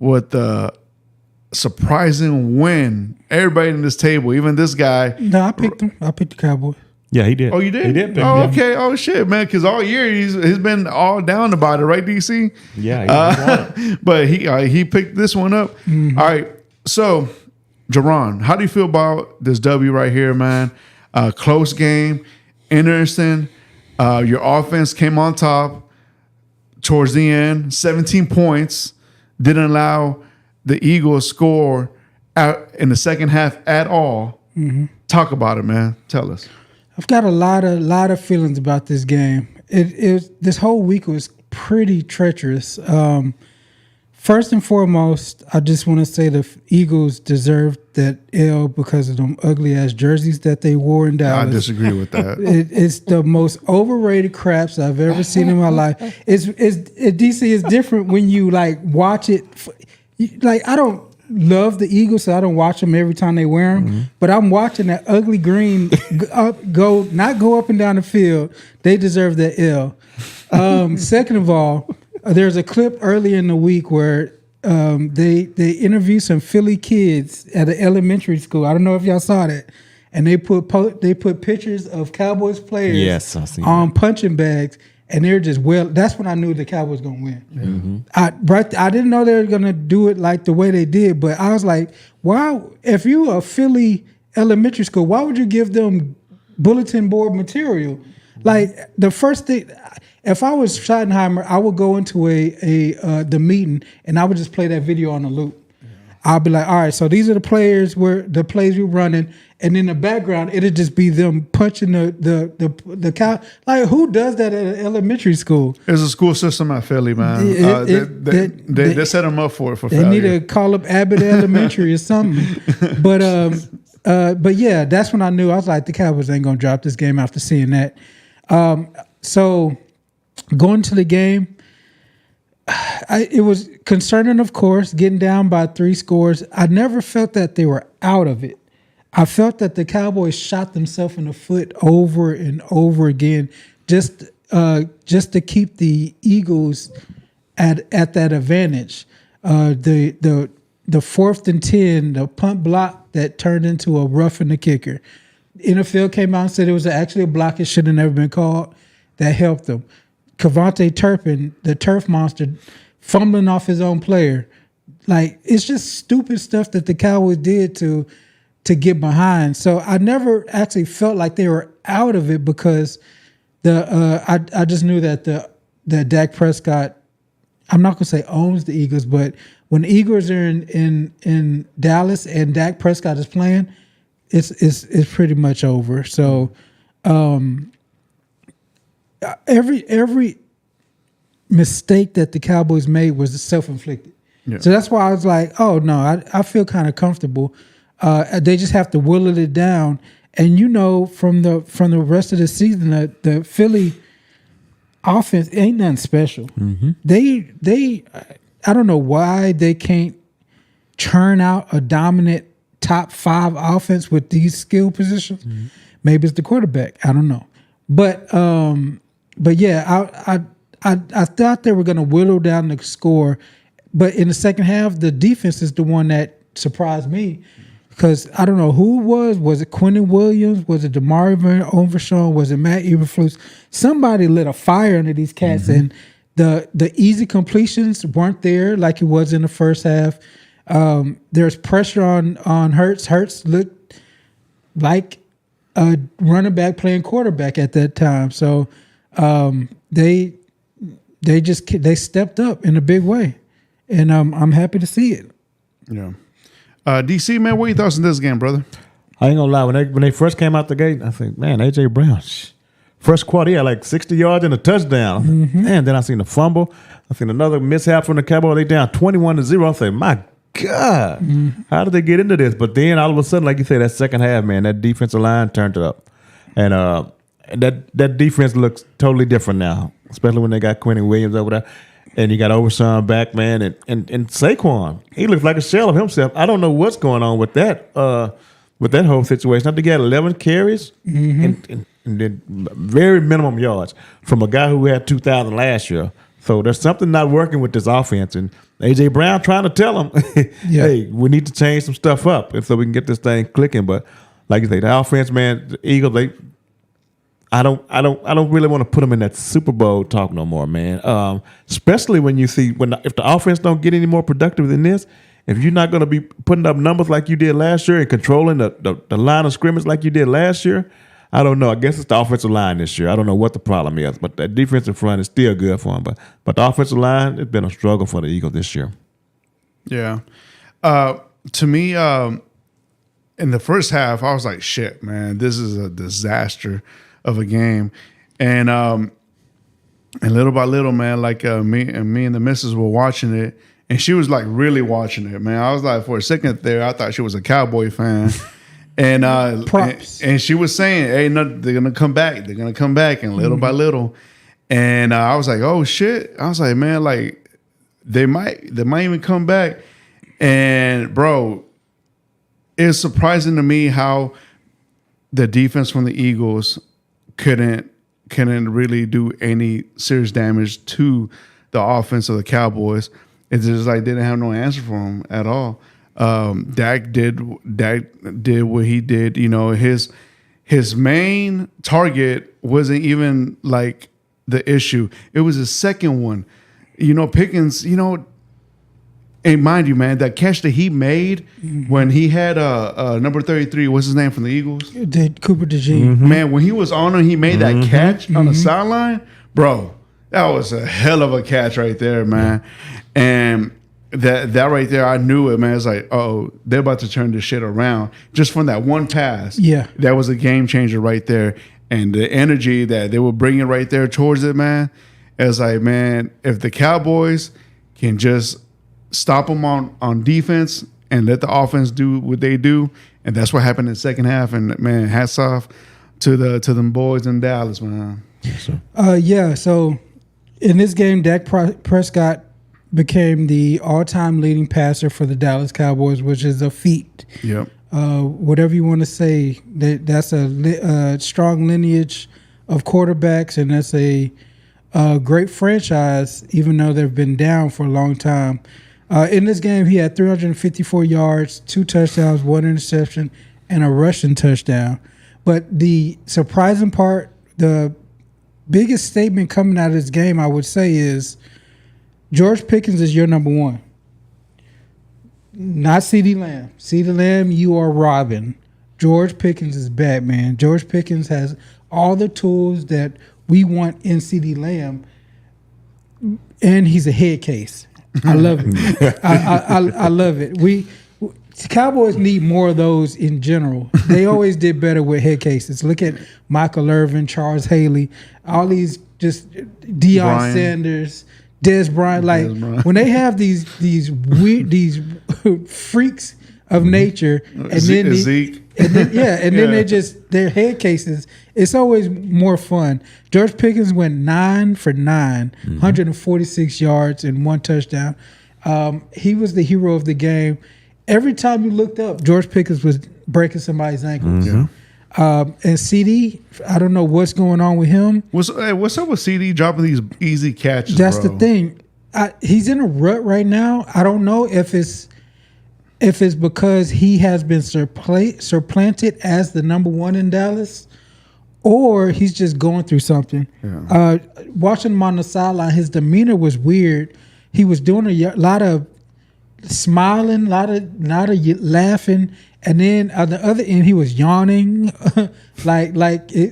with the surprising win. Everybody in this table, even this guy. No, I picked him. I picked the Cowboys. Yeah, he did. Oh, you did? He did pick Oh, him. okay. Oh, shit, man. Because all year he's been all down about it, right, DC? Yeah. But he picked this one up. All right. So, Jerron, how do you feel about this W right here, man? Close game, interesting. Your offense came on top towards the end, 17 points. Didn't allow the Eagles score out in the second half at all. Talk about it, man. Tell us. I've got a lot of feelings about this game. This whole week was pretty treacherous. First and foremost, I just want to say the Eagles deserved that L because of them ugly ass jerseys that they wore in Dallas. I disagree with that. It's the most overrated craps I've ever seen in my life. DC is different when you watch it. I don't love the Eagles, so I don't watch them every time they wear them. But I'm watching that ugly green not go up and down the field. They deserve that L. Second of all, there's a clip earlier in the week where they interviewed some Philly kids at an elementary school. I don't know if y'all saw that. And they put pictures of Cowboys players on punching bags. And they're just that's when I knew the Cowboys going to win. I didn't know they were going to do it like the way they did, but I was like, why? If you were a Philly elementary school, why would you give them bulletin board material? The first thing, if I was Schottenheimer, I would go into the meeting and I would just play that video on a loop. I'll be like, all right, so these are the plays we're running, and in the background it'll just be them punching the cow. Who does that at an elementary school? There's a school system at Philly, man. They set them up for failure. They need to call up Abbott Elementary or something. But yeah, that's when I knew. I was like, the Cowboys ain't gonna drop this game after seeing that. So going to the game. It was concerning, of course, getting down by 3 scores. I never felt that they were out of it. I felt that the Cowboys shot themselves in the foot over and over again, just to keep the Eagles at that advantage. The 4th and 10, the punt block that turned into a roughing the kicker. NFL came out and said it was actually a block. It should have never been called. That helped them. Cavante Turpin, the turf monster, fumbling off his own player. Like, it's just stupid stuff that the Cowboys did to get behind. So I never actually felt like they were out of it because I just knew that Dak Prescott, I'm not gonna say owns the Eagles, but when the Eagles are in Dallas and Dak Prescott is playing, it's pretty much over. So every mistake that the Cowboys made was self-inflicted. Yeah. So that's why I was like, oh no, I feel kind of comfortable. They just have to whittle it down. And from the rest of the season, the Philly offense ain't nothing special. Mm-hmm. They I don't know why they can't churn out a dominant top 5 offense with these skill positions. Mm-hmm. Maybe it's the quarterback. I don't know. But yeah, I thought they were going to whittle down the score. But in the second half, the defense is the one that surprised me. Because I don't know who it was. Was it Quentin Williams? Was it DeMar Overshawn? Was it Matt Eberflus? Somebody lit a fire under these cats, and the easy completions weren't there like it was in the first half. There's pressure on Hurts. Hurts looked like a running back playing quarterback at that time. So they stepped up in a big way, and I'm happy to see it. Yeah. DC, man, what are your thoughts on this game, brother? I ain't gonna lie. When they first came out the gate, I think, man, AJ Brown, first quarter, he had like 60 yards and a touchdown. Mm-hmm. And then I seen the fumble. I seen another mishap from the Cowboys. They down 21-0. I said, my God, how did they get into this? But then all of a sudden, like you said, that second half, man, that defensive line turned it up. And that defense looks totally different now, especially when they got Quentin Williams over there. And you got Overshawn back, man, and Saquon. He looks like a shell of himself. I don't know what's going on with that whole situation. I think he had 11 carries and then very minimum yards from a guy who had 2,000 last year. So there's something not working with this offense. And A.J. Brown trying to tell him, hey, we need to change some stuff up so we can get this thing clicking. But like you say, the offense, man, the Eagles, I don't really want to put them in that Super Bowl talk no more, man. Especially when you see if the offense don't get any more productive than this, if you're not going to be putting up numbers like you did last year and controlling the line of scrimmage like you did last year, I don't know. I guess it's the offensive line this year. I don't know what the problem is, but that defensive front is still good for them. But the offensive line, it's been a struggle for the Eagles this year. Yeah. To me, in the first half, I was like, shit, man, this is a disaster of a game. And little by little, man, like me and the missus were watching it, and she was like really watching it, man. I was like, for a second there, I thought she was a Cowboy fan. And and she was saying, hey, no, they're gonna come back. They're gonna come back, and little by little. And I was like, oh shit. I was like, man, like they might even come back. And bro, it's surprising to me how the defense from the Eagles couldn't really do any serious damage to the offense of the Cowboys. It's just like they didn't have no answer for them at all. Dak did what he did. You know, his main target wasn't even like the issue. It was his second one. You know, Pickens, you know, and mind you, man, that catch that he made when he had number 33, what's his name from the Eagles? Cooper DeJean. Mm-hmm. Man, when he was on him, he made that catch on the sideline. Bro, that was a hell of a catch right there, man. And that right there, I knew it, man. It's like, oh, they're about to turn this shit around just from that one pass. Yeah. That was a game changer right there. And the energy that they were bringing right there towards it, man, it's like, man, if the Cowboys can just stop them on defense and let the offense do what they do, and that's what happened in the second half. And man, hats off to them boys in Dallas, man. So in this game, Dak Prescott became the all-time leading passer for the Dallas Cowboys, which is a feat. Yep. whatever you want to say. That's a strong lineage of quarterbacks, and that's a great franchise, even though they've been down for a long time. In this game, he had 354 yards, 2 touchdowns, 1 interception, and a rushing touchdown. But the surprising part, the biggest statement coming out of this game, I would say, is George Pickens is your number one. Not CeeDee Lamb. CeeDee Lamb, you are Robin. George Pickens is Batman. George Pickens has all the tools that we want in CeeDee Lamb, and he's a head case. I love it. I love it. Cowboys need more of those in general. They always did better with head cases. Look at Michael Irvin, Charles Haley, all these just Deion Sanders, Des Bryant. Like when they have these weird freaks of nature, and then Zeke. And then their head cases. It's always more fun. George Pickens went 9 for 9, 146 yards and 1 touchdown. He was the hero of the game. Every time you looked up, George Pickens was breaking somebody's ankles. And CD, I don't know what's going on with him. What's up with CD dropping these easy catches? That's bro? the thing. He's in a rut right now. I don't know if it's because he has been supplanted as the number one in Dallas, or he's just going through something. Yeah. Watching him on the sideline, his demeanor was weird. He was doing a lot of smiling, a lot of laughing, and then on the other end, he was yawning,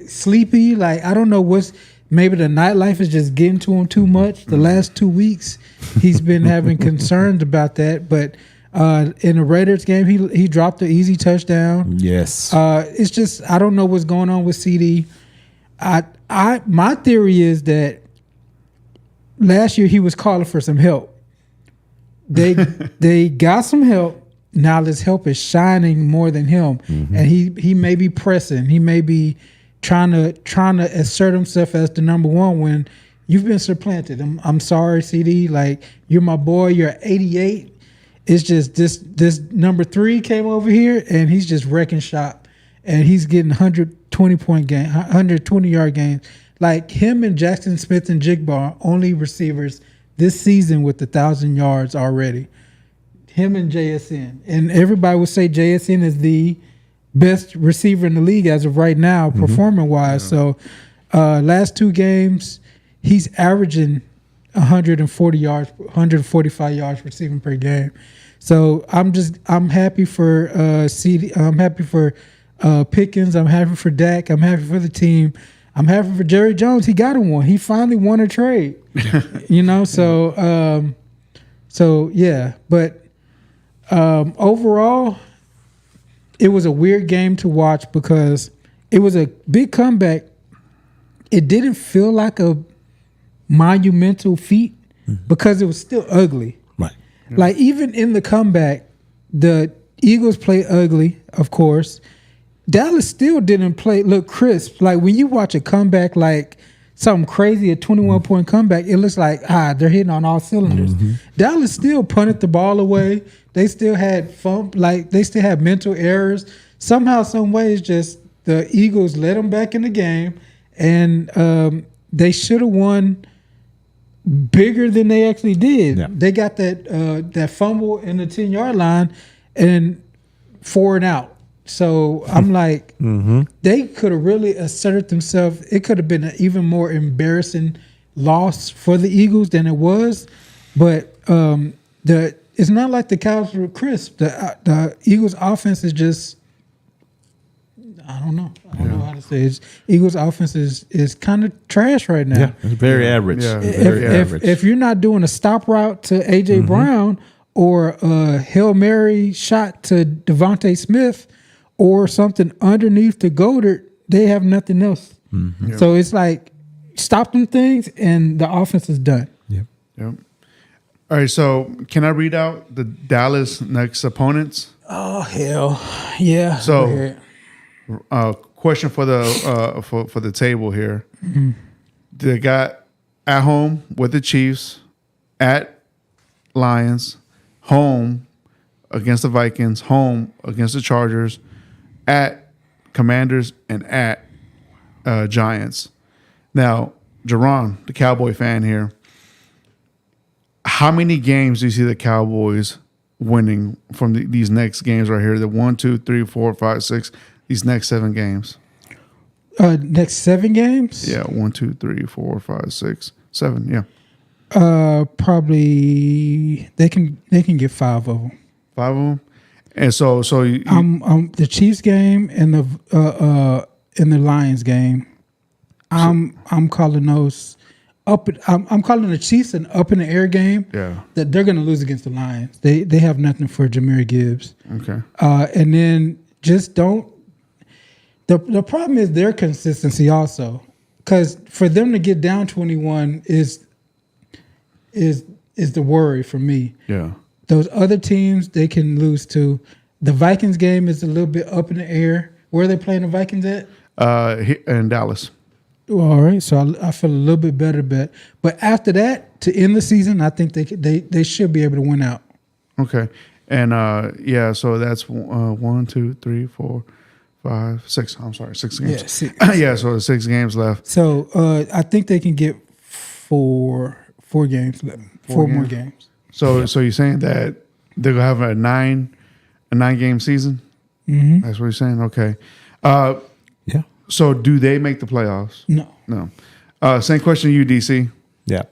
sleepy. Like, I don't know what's. Maybe the nightlife is just getting to him too much. The last 2 weeks, he's been having concerns about that, but. In the Raiders game, he dropped an easy touchdown. Yes. It's just I don't know what's going on with CD. My theory is that last year he was calling for some help. They got some help. Now this help is shining more than him, and he may be pressing. He may be trying to assert himself as the number one when you've been supplanted. I'm sorry, CD. Like, you're my boy. You're 88. It's just this number 3 came over here and he's just wrecking shop, and he's getting 120-yard games. Like, him and Jackson Smith and Jigba are only receivers this season with 1,000 yards already. Him and JSN, and everybody would say JSN is the best receiver in the league as of right now, performing wise. So, last 2 games, he's averaging 140 yards, 145 yards receiving per game. So I'm happy for CD. I'm happy for Pickens. I'm happy for Dak. I'm happy for the team. I'm happy for Jerry Jones. He got him one. He finally won a trade. So yeah. But overall, it was a weird game to watch because it was a big comeback. It didn't feel like a monumental feat because it was still ugly. Right. Like, even in the comeback, the Eagles play ugly, of course. Dallas still didn't look crisp. Like, when you watch a comeback like something crazy, a 21-point comeback, it looks like, they're hitting on all cylinders. Dallas still punted the ball away. They still had they still had mental errors. Somehow, some way, it's just the Eagles let them back in the game, and they should have won bigger than they actually did. Yeah. They got that fumble in the 10-yard line and 4 and out. So I'm like, they could have really asserted themselves. It could have been an even more embarrassing loss for the Eagles than it was. But it's not like the Cowboys were crisp. The Eagles' offense is just, I don't know. I don't know how to say it. Eagles' offense is kind of trash right now. Yeah, it's very average. Yeah, average. If you're not doing a stop route to A.J. Brown or a Hail Mary shot to Devontae Smith or something underneath the Goddard, they have nothing else. So it's like, stop them things and the offense is done. Yep. All right, so can I read out the Dallas next opponents? Oh, hell. Yeah. So, question for the for the table here. They got at home with the Chiefs, at Lions, home against the Vikings, home against the Chargers, at Commanders, and at Giants. Now, Jerron, the Cowboy fan here, how many games do you see the Cowboys winning from these next games right here? The 1, 2, 3, 4, 5, 6, these next 7 games. Next 7 games? Yeah, 1, 2, 3, 4, 5, 6, 7. Yeah, probably they can get 5 of them. 5 of them. And so the Chiefs game and the Lions game. I'm calling those up. I'm calling the Chiefs an up in the air game. Yeah, that they're going to lose against the Lions. They have nothing for Jahmyr Gibbs. Okay. And then just don't. The problem is their consistency also, because for them to get down 21 is the worry for me. Yeah. Those other teams they can lose to. The Vikings game is a little bit up in the air. Where are they playing the Vikings at? In Dallas. Well, all right, so I feel a little bit better, but after that, to end the season, I think they should be able to win out. Okay, and so that's 1, 2, 3, 4, 5, 6. I'm sorry, 6 games. Yeah, 6. Yeah, so there's 6 games left. So I think they can get four games left, four more games. So you're saying that they're gonna have a 9-game season? Mm-hmm. That's what you're saying. Okay. Yeah. So do they make the playoffs? No. Same question to you, DC. Yeah.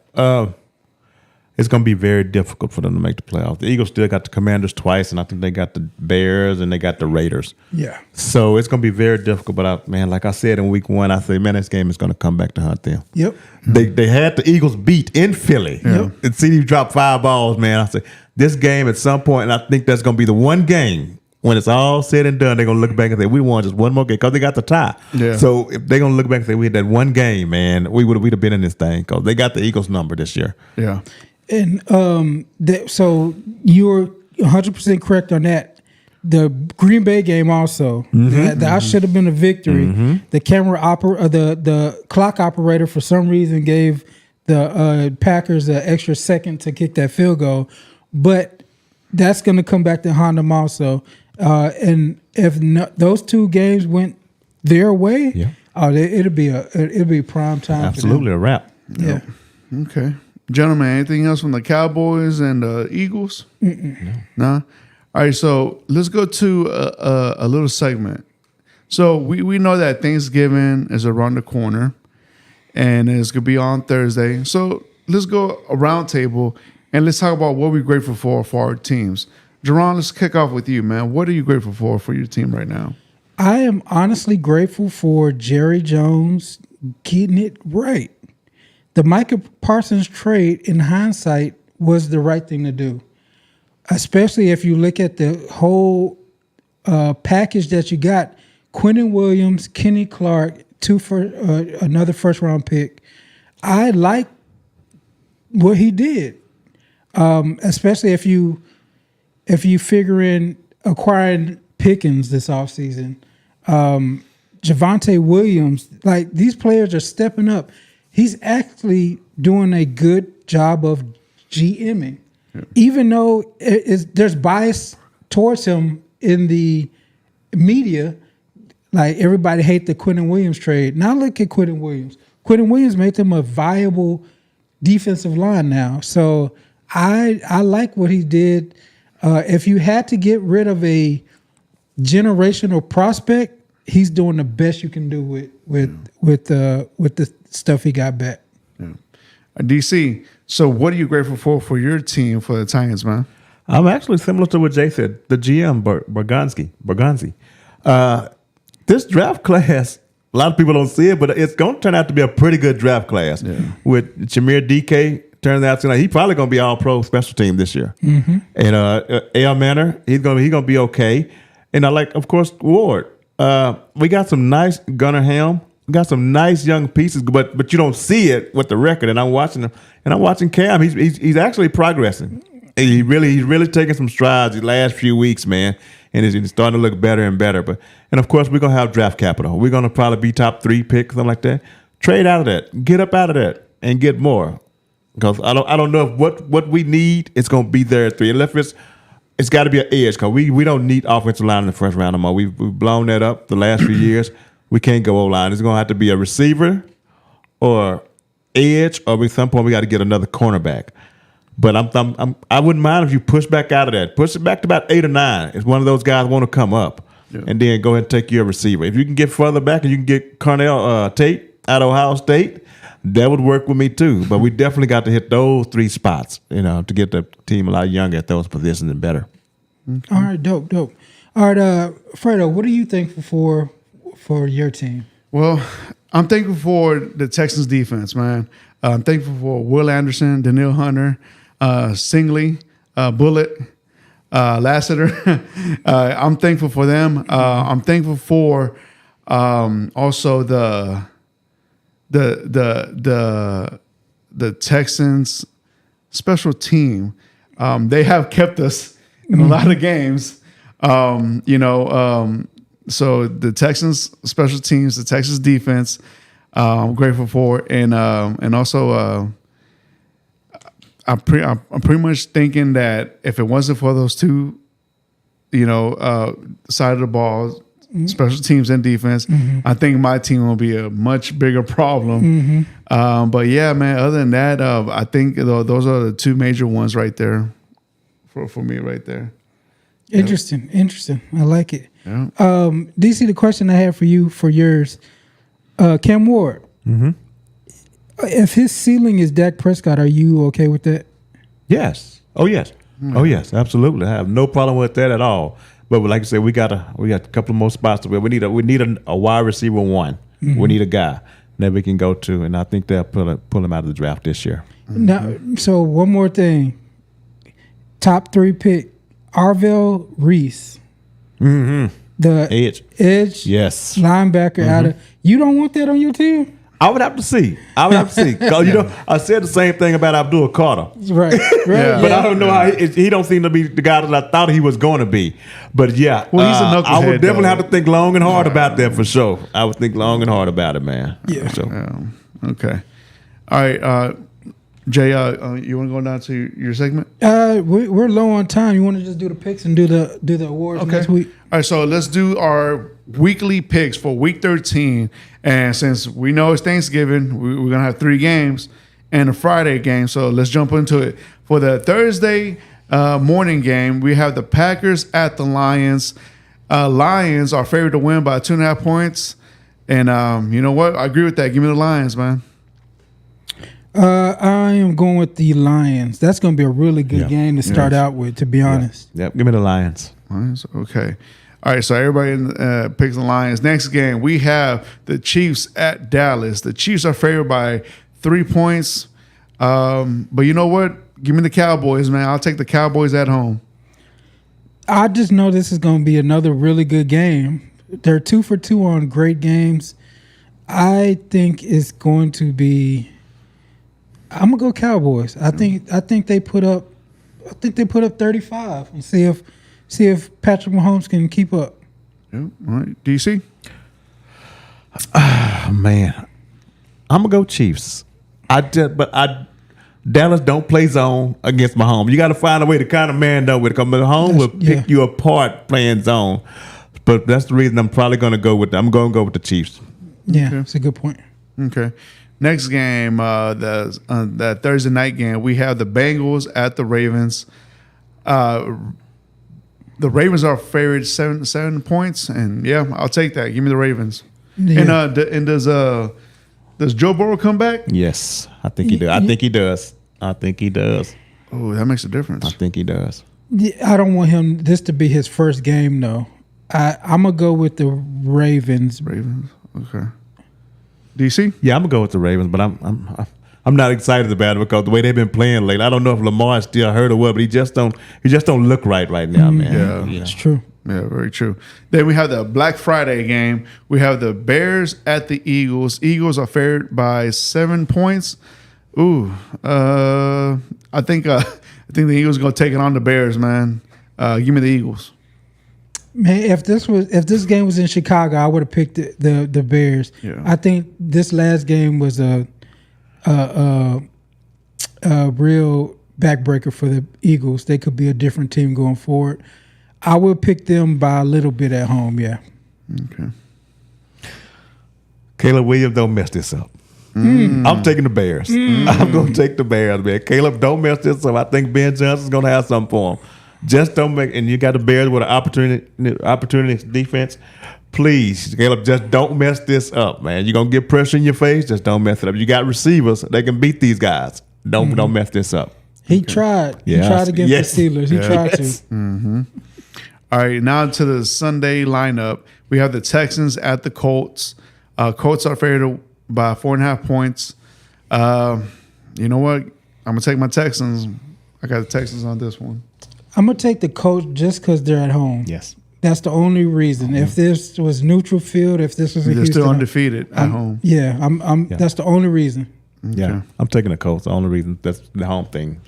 It's going to be very difficult for them to make the playoffs. The Eagles still got the Commanders twice, and I think they got the Bears and they got the Raiders. Yeah. So it's going to be very difficult. But, like I said in week 1, I said, man, this game is going to come back to hunt them. Yep. They had the Eagles beat in Philly. Yep. And CD dropped 5 balls, man. I said, this game at some point, and I think that's going to be the one game when it's all said and done, they're going to look back and say, we won just one more game because they got the tie. Yeah. So if they're going to look back and say, we had that one game, man, we'd have been in this thing because they got the Eagles number this year. Yeah. And so you're 100% correct on that. The Green Bay game also, that should have been a victory. Mm-hmm. The the clock operator for some reason gave the Packers an extra second to kick that field goal, but that's going to come back to haunt them also. And if those 2 games went their way, it'll be prime time. Absolutely a wrap. Yeah. Okay. Gentlemen, anything else from the Cowboys and the Eagles? No. All right, so let's go to a little segment. So we know that Thanksgiving is around the corner, and it's going to be on Thursday. So let's go a round table, and let's talk about what we're grateful for our teams. Jerron, let's kick off with you, man. What are you grateful for your team right now? I am honestly grateful for Jerry Jones getting it right. The Micah Parsons trade, in hindsight, was the right thing to do, especially if you look at the whole package that you got. Quentin Williams, Kenny Clark, another first-round pick. I like what he did, especially if you figure in acquiring Pickens this offseason. Javonte Williams, like these players are stepping up. He's actually doing a good job of GMing, even though there's bias towards him in the media. Like everybody hate the Quentin Williams trade. Now look at Quentin Williams. Quentin Williams made them a viable defensive line now. So I like what he did. If you had to get rid of a generational prospect, he's doing the best you can do with the stuff he got back. Yeah. DC, so what are you grateful for your team, for the Titans, man? I'm actually similar to what Jay said. The GM, Berganzi. This draft class, a lot of people don't see it, but it's going to turn out to be a pretty good draft class. Yeah. With Shamir DK, turns out he's probably going to be all pro special team this year. Mm-hmm. And A.R. Manor, he's going to be okay. And I like, of course, Ward. We got some nice Gunnar Helm. We got some nice young pieces, but you don't see it with the record. And I'm watching him, and I'm watching Cam. He's actually progressing. He's really taking some strides these last few weeks, man. And he's starting to look better and better. And of course, we're gonna have draft capital. We're gonna probably be top 3 pick, something like that. Trade out of that, get up out of that, and get more. Because I don't know if what we need is gonna be there at 3. Unless it's it's got to be an edge because we don't need offensive line in the first round no more. We've blown that up the last few years. We can't go O-line. It's going to have to be a receiver or edge, or at some point we got to get another cornerback. But I wouldn't mind if you push back out of that. Push it back to about 8 or 9. If one of those guys want to come up, and then go ahead and take your receiver. If you can get further back and you can get Cornell Tate out of Ohio State, that would work with me too. But we definitely got to hit those 3 spots, to get the team a lot younger at those positions and better. Okay. All right, dope. All right, Fredo, what are you thankful for your team? Well, I'm thankful for the Texans defense, man. I'm thankful for Will Anderson, Daniil Hunter, Singley, Bullet, Lassiter. I'm thankful for them. I'm thankful for also the Texans special team. They have kept us in a lot of games. So the Texans special teams, the Texas defense, I'm grateful for, and also I'm pretty much thinking that if it wasn't for those two, side of the ball, special teams and defense, I think my team will be a much bigger problem. But yeah, man. Other than that, I think those are the 2 major ones right there for me right there. Interesting. I like it. Yeah. DC, the question I have for you for yours, Cam Ward. If his ceiling is Dak Prescott, are you okay with that? Yes. Oh yes. Oh yes. Absolutely. I have no problem with that at all. But like I said, we got a couple of more spots to where we need a wide receiver 1. We need a guy that we can go to, and I think they'll pull him out of the draft this year. Now, so one more thing. Top 3 pick, Arvell Reese. The edge, yes, linebacker out of. You don't want that on your team? I would have to see. Because I said the same thing about Abdul Carter. Right. Yeah. But I don't know how he don't seem to be the guy that I thought he was going to be. But yeah, well, he's a knucklehead, I would definitely though. have to think long and hard about that for sure. I would think long and hard about it, man. Yeah. So. Okay. All right. Jay, you want to go down to your segment? We're low on time. You want to just do the picks and do the awards next week? All right, so let's do our weekly picks for week 13. And since we know it's Thanksgiving, we're going to have 3 games and a Friday game. So let's jump into it. For the Thursday morning game, we have the Packers at the Lions. Lions are favored to win by 2.5 points. And you know what? I agree with that. Give me the Lions, man. I am going with the Lions. That's going to be a really good game to start out with, to be honest. Yep, give me the Lions. Lions, okay. All right, so everybody picks the Lions. Next game, we have the Chiefs at Dallas. The Chiefs are favored by 3 points. But you know what? Give me the Cowboys, man. I'll take the Cowboys at home. I just know this is going to be another really good game. They're 2 for 2 on great games. I think it's going to be. I'm gonna go Cowboys. I think they put up 35 and see if Patrick Mahomes can keep up. Yeah. All right, DC. Man, I'm gonna go Chiefs. Dallas don't play zone against Mahomes. You got to find a way to kind of man up with it. Because Mahomes will pick you apart playing zone. But that's the reason I'm probably going to go with. I'm going to go with the Chiefs. Yeah, that's a good point. Okay. Next game, that Thursday night game, we have the Bengals at the Ravens. The Ravens are favored 7 points, and yeah, I'll take that. Give me the Ravens. Yeah. And does Joe Burrow come back? Yes, I think he does. I think he does. Oh, that makes a difference. I think he does. Yeah, I don't want this to be his first game though. I'm gonna go with the Ravens. Ravens, okay. DC? Yeah, I'm gonna go with the Ravens, but I'm not excited about it because the way they've been playing lately. I don't know if Lamar is still hurt or what, but he just don't look right now, man. Yeah, it's true. Yeah, very true. Then we have the Black Friday game. We have the Bears at the Eagles. Eagles are favored by 7 points. Ooh, I think the Eagles are gonna take it on the Bears, man. Give me the Eagles. Man, if this game was in Chicago, I would have picked the Bears. Yeah. I think this last game was a real backbreaker for the Eagles. They could be a different team going forward. I will pick them by a little bit at home, yeah. Okay. Caleb Williams, don't mess this up. I'm taking the Bears. I'm going to take the Bears, man. Caleb, don't mess this up. I think Ben Johnson's going to have something for him. Just don't make, and you got the Bears with an opportunity defense. Please, Caleb, just don't mess this up, man. You're going to get pressure in your face. Just don't mess it up. You got receivers. They can beat these guys. Don't mess this up. He tried. He tried against the Steelers. He tried to. Mm-hmm. All right, now to the Sunday lineup. We have the Texans at the Colts. Colts are favored by 4.5 points. You know what? I'm going to take my Texans. I got the Texans on this one. I'm going to take the Colts just because they're at home. Yes. That's the only reason. If this was neutral field, if this was a They're Houston, still undefeated at home. Yeah, that's the only reason. Okay. Yeah, I'm taking the Colts. The only reason, that's the home thing.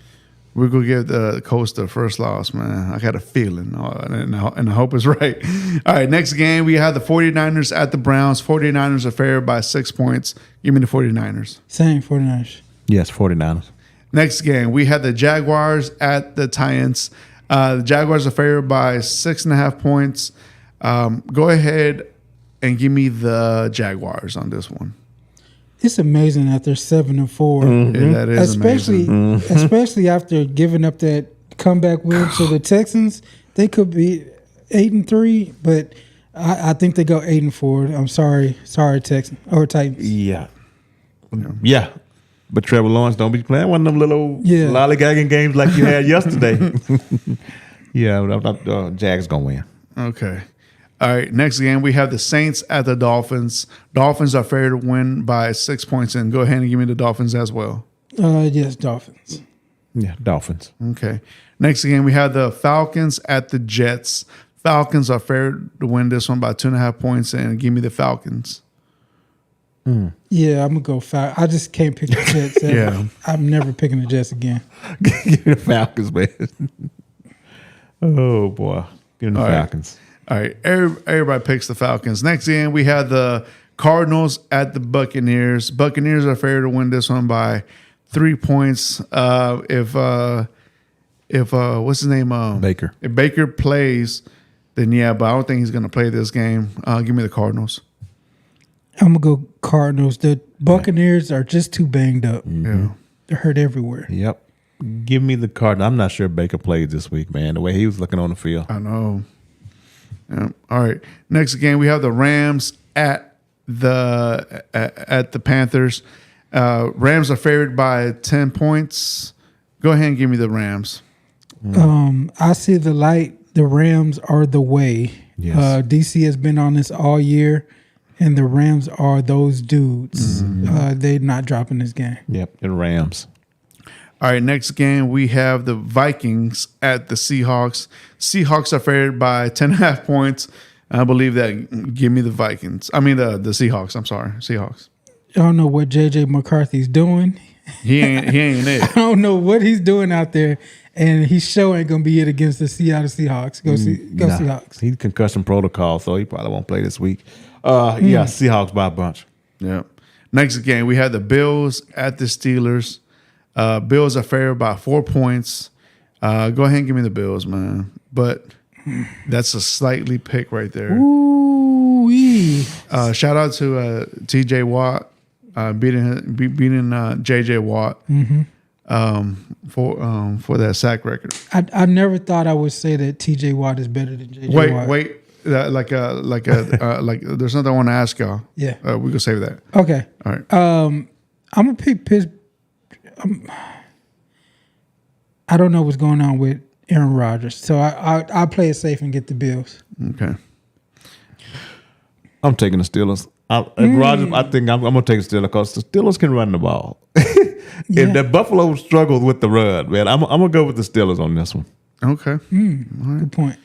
We're going to give the Colts the first loss, man. I got a feeling, and I hope it's right. All right, next game, we have the 49ers at the Browns. 49ers are favored by 6 points. Give me the 49ers. Same 49ers. Yes, 49ers. Next game, we have the Jaguars at the Titans. The Jaguars are favored by 6.5 points. Go ahead and give me the Jaguars on this one. It's amazing that they're 7-4. Yeah, that is amazing. Especially after giving up that comeback win to the Texans. They could be 8-3, but I think they go 8-4. I'm sorry, Texans or Titans. Yeah. But Trevor Lawrence don't be playing one of them little lollygagging games like you had yesterday. Jags gonna win. Okay. All right, next game, we have the Saints at the Dolphins. Dolphins are favored to win by 6 points, and go ahead and give me the Dolphins as well. Yes, Dolphins. Yeah, Dolphins. Okay. Next game, we have the Falcons at the Jets. Falcons are favored to win this one by 2.5 points, and give me the Falcons. Yeah, I'm going to go Falcons. I just can't pick the Jets. Yeah. I'm never picking the Jets again. Give me the Falcons, man. Oh, boy. Give me the Falcons. All right, everybody picks the Falcons. Next game, we have the Cardinals at the Buccaneers. Buccaneers are favored to win this one by 3 points. If what's his name? Baker. If Baker plays, then yeah, but I don't think he's going to play this game. Give me the Cardinals. I'm going to go Cardinals. The Buccaneers are just too banged up. Yeah, they're hurt everywhere. Yep. Give me the Cardinals. I'm not sure Baker played this week, man. The way he was looking on the field. I know. Yeah. All right. Next game, we have the Rams at the Panthers. Rams are favored by 10 points. Go ahead and give me the Rams. I see the light. The Rams are the way. Yes. DC has been on this all year, and the Rams are those dudes. They're not dropping this game. Yep, the Rams. All right, next game, we have the Vikings at the Seahawks. Seahawks are favored by 10.5 points. I believe that. Give me the Vikings. I mean, the Seahawks. I'm sorry, Seahawks. I don't know what J.J. McCarthy's doing. He ain't it. I don't know what he's doing out there, and his show ain't going to be it against the Seattle Seahawks. Go Seahawks. He's concussion protocol, so he probably won't play this week. Yeah, Seahawks by a bunch. Yeah. Next game, we have the Bills at the Steelers. Bills are favored by 4 points. Go ahead and give me the Bills, man. But that's a slightly pick right there. Ooh-wee. Shout out to TJ Watt beating JJ Watt for that sack record. I never thought I would say that TJ Watt is better than JJ Watt. Wait. Like there's something I want to ask y'all. Yeah. We can save that. Okay. All right. I'm gonna pick Pittsburgh. I don't know what's going on with Aaron Rodgers, so I'll play it safe and get the Bills. Okay. I'm taking the Steelers. Rodgers, I think I'm going to take the Steelers because the Steelers can run the ball. If the Buffalo struggles with the run, man, I'm going to go with the Steelers on this one. Okay. Good point.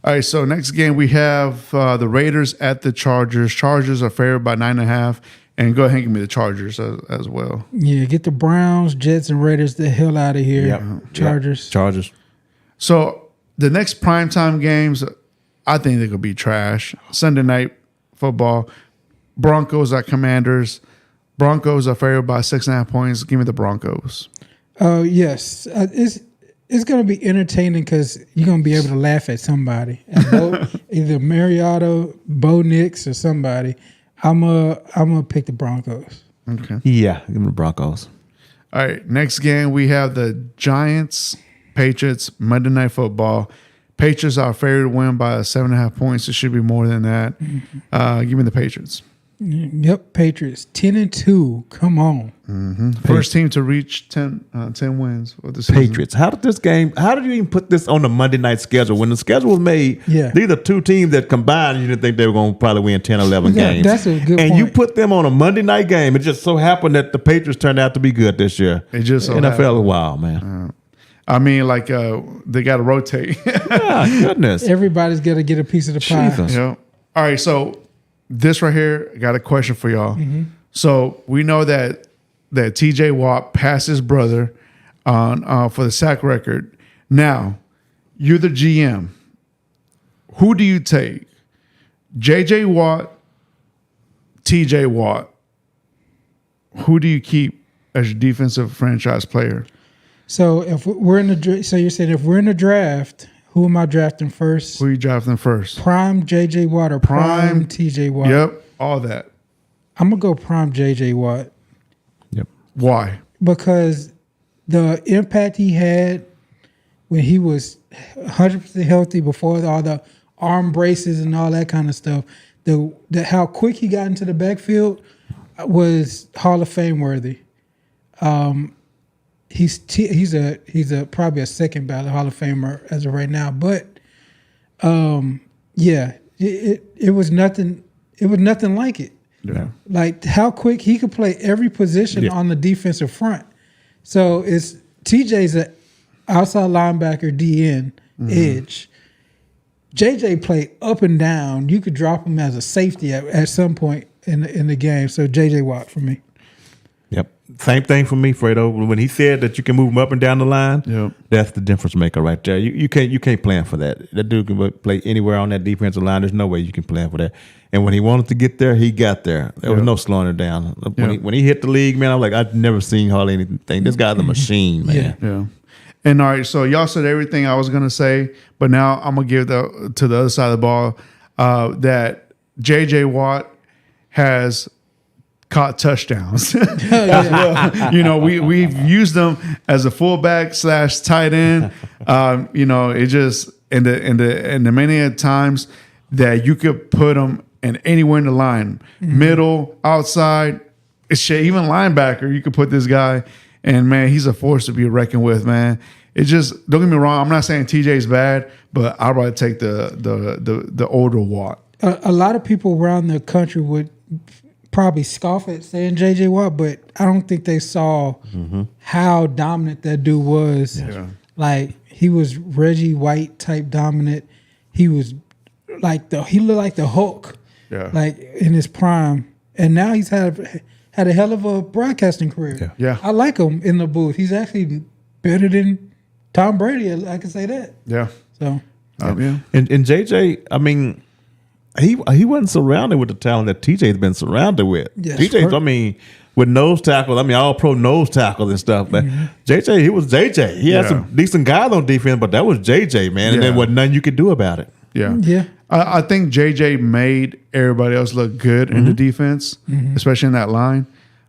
All right, so next game we have the Raiders at the Chargers. Chargers are favored by 9.5, and go ahead and give me the Chargers as well. Yeah, get the Browns, Jets, and Raiders the hell out of here. Yep. Chargers. Yep. Chargers. So the next primetime games, I think they could be trash. Sunday night football, Broncos at Commanders. Broncos are favored by 6.5 points. Give me the Broncos. Yes, it's going to be entertaining because you're going to be able to laugh at somebody, either Mariota, Bo Nix, or somebody. I'm gonna pick the Broncos. Okay. Yeah, give them the Broncos. All right. Next game, we have the Giants, Patriots, Monday Night Football. Patriots are favored to win by 7.5 points. It should be more than that. Give me the Patriots. Yep, Patriots 10-2. Come on. First team to reach 10 wins for the season. Patriots. How did you even put this on the Monday night schedule? When the schedule was made, Yeah. these are two teams that combined, you didn't think they were going to probably win 10, 11 Yeah, games. that's a good and point. you put them on a Monday night game. It just so happened that the Patriots turned out to be good this year. It just so NFL happened. is wild, man. I mean, like they got to rotate. Yeah, goodness. Everybody's got to get a piece of the pie. Jesus. Yeah. All right. So this right here, I got a question for y'all. So we know that TJ Watt passed his brother on for the sack record. Now, you're the GM. Who do you take? JJ Watt, TJ Watt. Who do you keep as your defensive franchise player? So if we're in the so you're saying if we're in the draft, who am I drafting first? Who are you drafting first? Prime JJ Watt or prime TJ Watt? Yep, all that. I'm gonna go prime JJ Watt Yep. Why? because the impact he had when he was 100% healthy before all the arm braces and all that kind of stuff, the how quick he got into the backfield was Hall of Fame worthy. He's a probably a second ballot Hall of Famer as of right now, but yeah, it was nothing. It was nothing like it. Yeah. Like how quick he could play every position Yeah. on the defensive front. So it's TJ's an outside linebacker, DN, edge. JJ played up and down. You could drop him as a safety at some point in the game. So JJ Watt for me. Yep. Same thing for me, Fredo. When he said that you can move him up and down the line, Yep. that's the difference maker right there. You can't plan for that. That dude can play anywhere on that defensive line. There's no way you can plan for that. And when he wanted to get there, he got there. There was no slowing it down. When he hit the league, man, I'm like, I've never seen hardly anything. This guy's a machine, man. Yeah. And all right, so y'all said everything I was gonna say, but now I'm gonna give to the other side of the ball that JJ Watt has caught touchdowns. You know, we've used them as a fullback / tight end. You know, it just in the many times that you could put them in anywhere in the line, middle, outside, it's shit, even linebacker. You could put this guy, and man, he's a force to be reckoned with, man. It just, don't get me wrong, I'm not saying TJ's bad, but I'd rather take the older Watt. A lot of people around the country would probably scoff at saying JJ Watt, but I don't think they saw how dominant that dude was. Yeah. Like he was Reggie White type dominant. He was he looked like the Hulk, like in his prime. And now he's had a hell of a broadcasting career. Yeah. I like him in the booth. He's actually better than Tom Brady. I can say that. Yeah. So Yeah. And JJ, I mean, he wasn't surrounded with the talent that TJ's been surrounded with. Yes, TJ, correct. I mean, with nose tackles, I mean, all pro nose tackles and stuff. But JJ, he was JJ. He had some decent guys on defense, but that was JJ, man. And there wasn't nothing you could do about it. Yeah. Yeah. I think JJ made everybody else look good in the defense, especially in that line.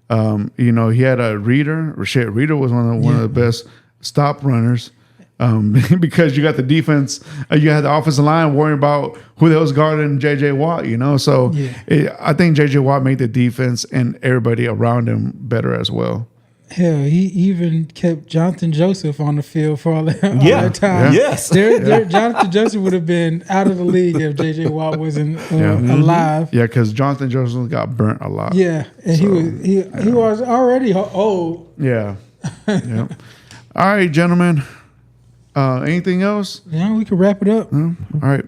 You know, he had a Reader. Rashad Reader was one of the best stop runners. Because you got the defense, you had the offensive line worrying about who the hell's guarding JJ Watt, you know? So I think JJ Watt made the defense and everybody around him better as well. Hell, he even kept Jonathan Joseph on the field for all that time. Yeah. Yes. Jonathan Joseph would have been out of the league if JJ Watt wasn't alive. Yeah, because Jonathan Joseph got burnt a lot. Yeah, and he was already old. Yeah. Yeah. All right, gentlemen. Anything else? Yeah, we could wrap it up. All right.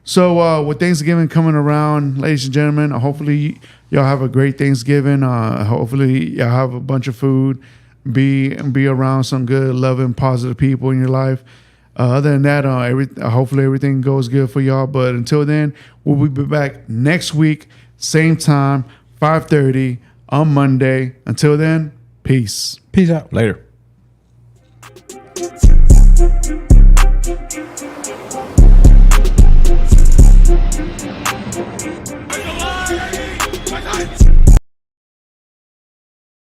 So with Thanksgiving coming around, ladies and gentlemen, hopefully y'all have a great Thanksgiving. Hopefully y'all have a bunch of food. Be around some good, loving, positive people in your life. Other than that, hopefully everything goes good for y'all. But until then, we'll be back next week, same time, 5:30 on Monday. Until then, peace. Peace out. Later.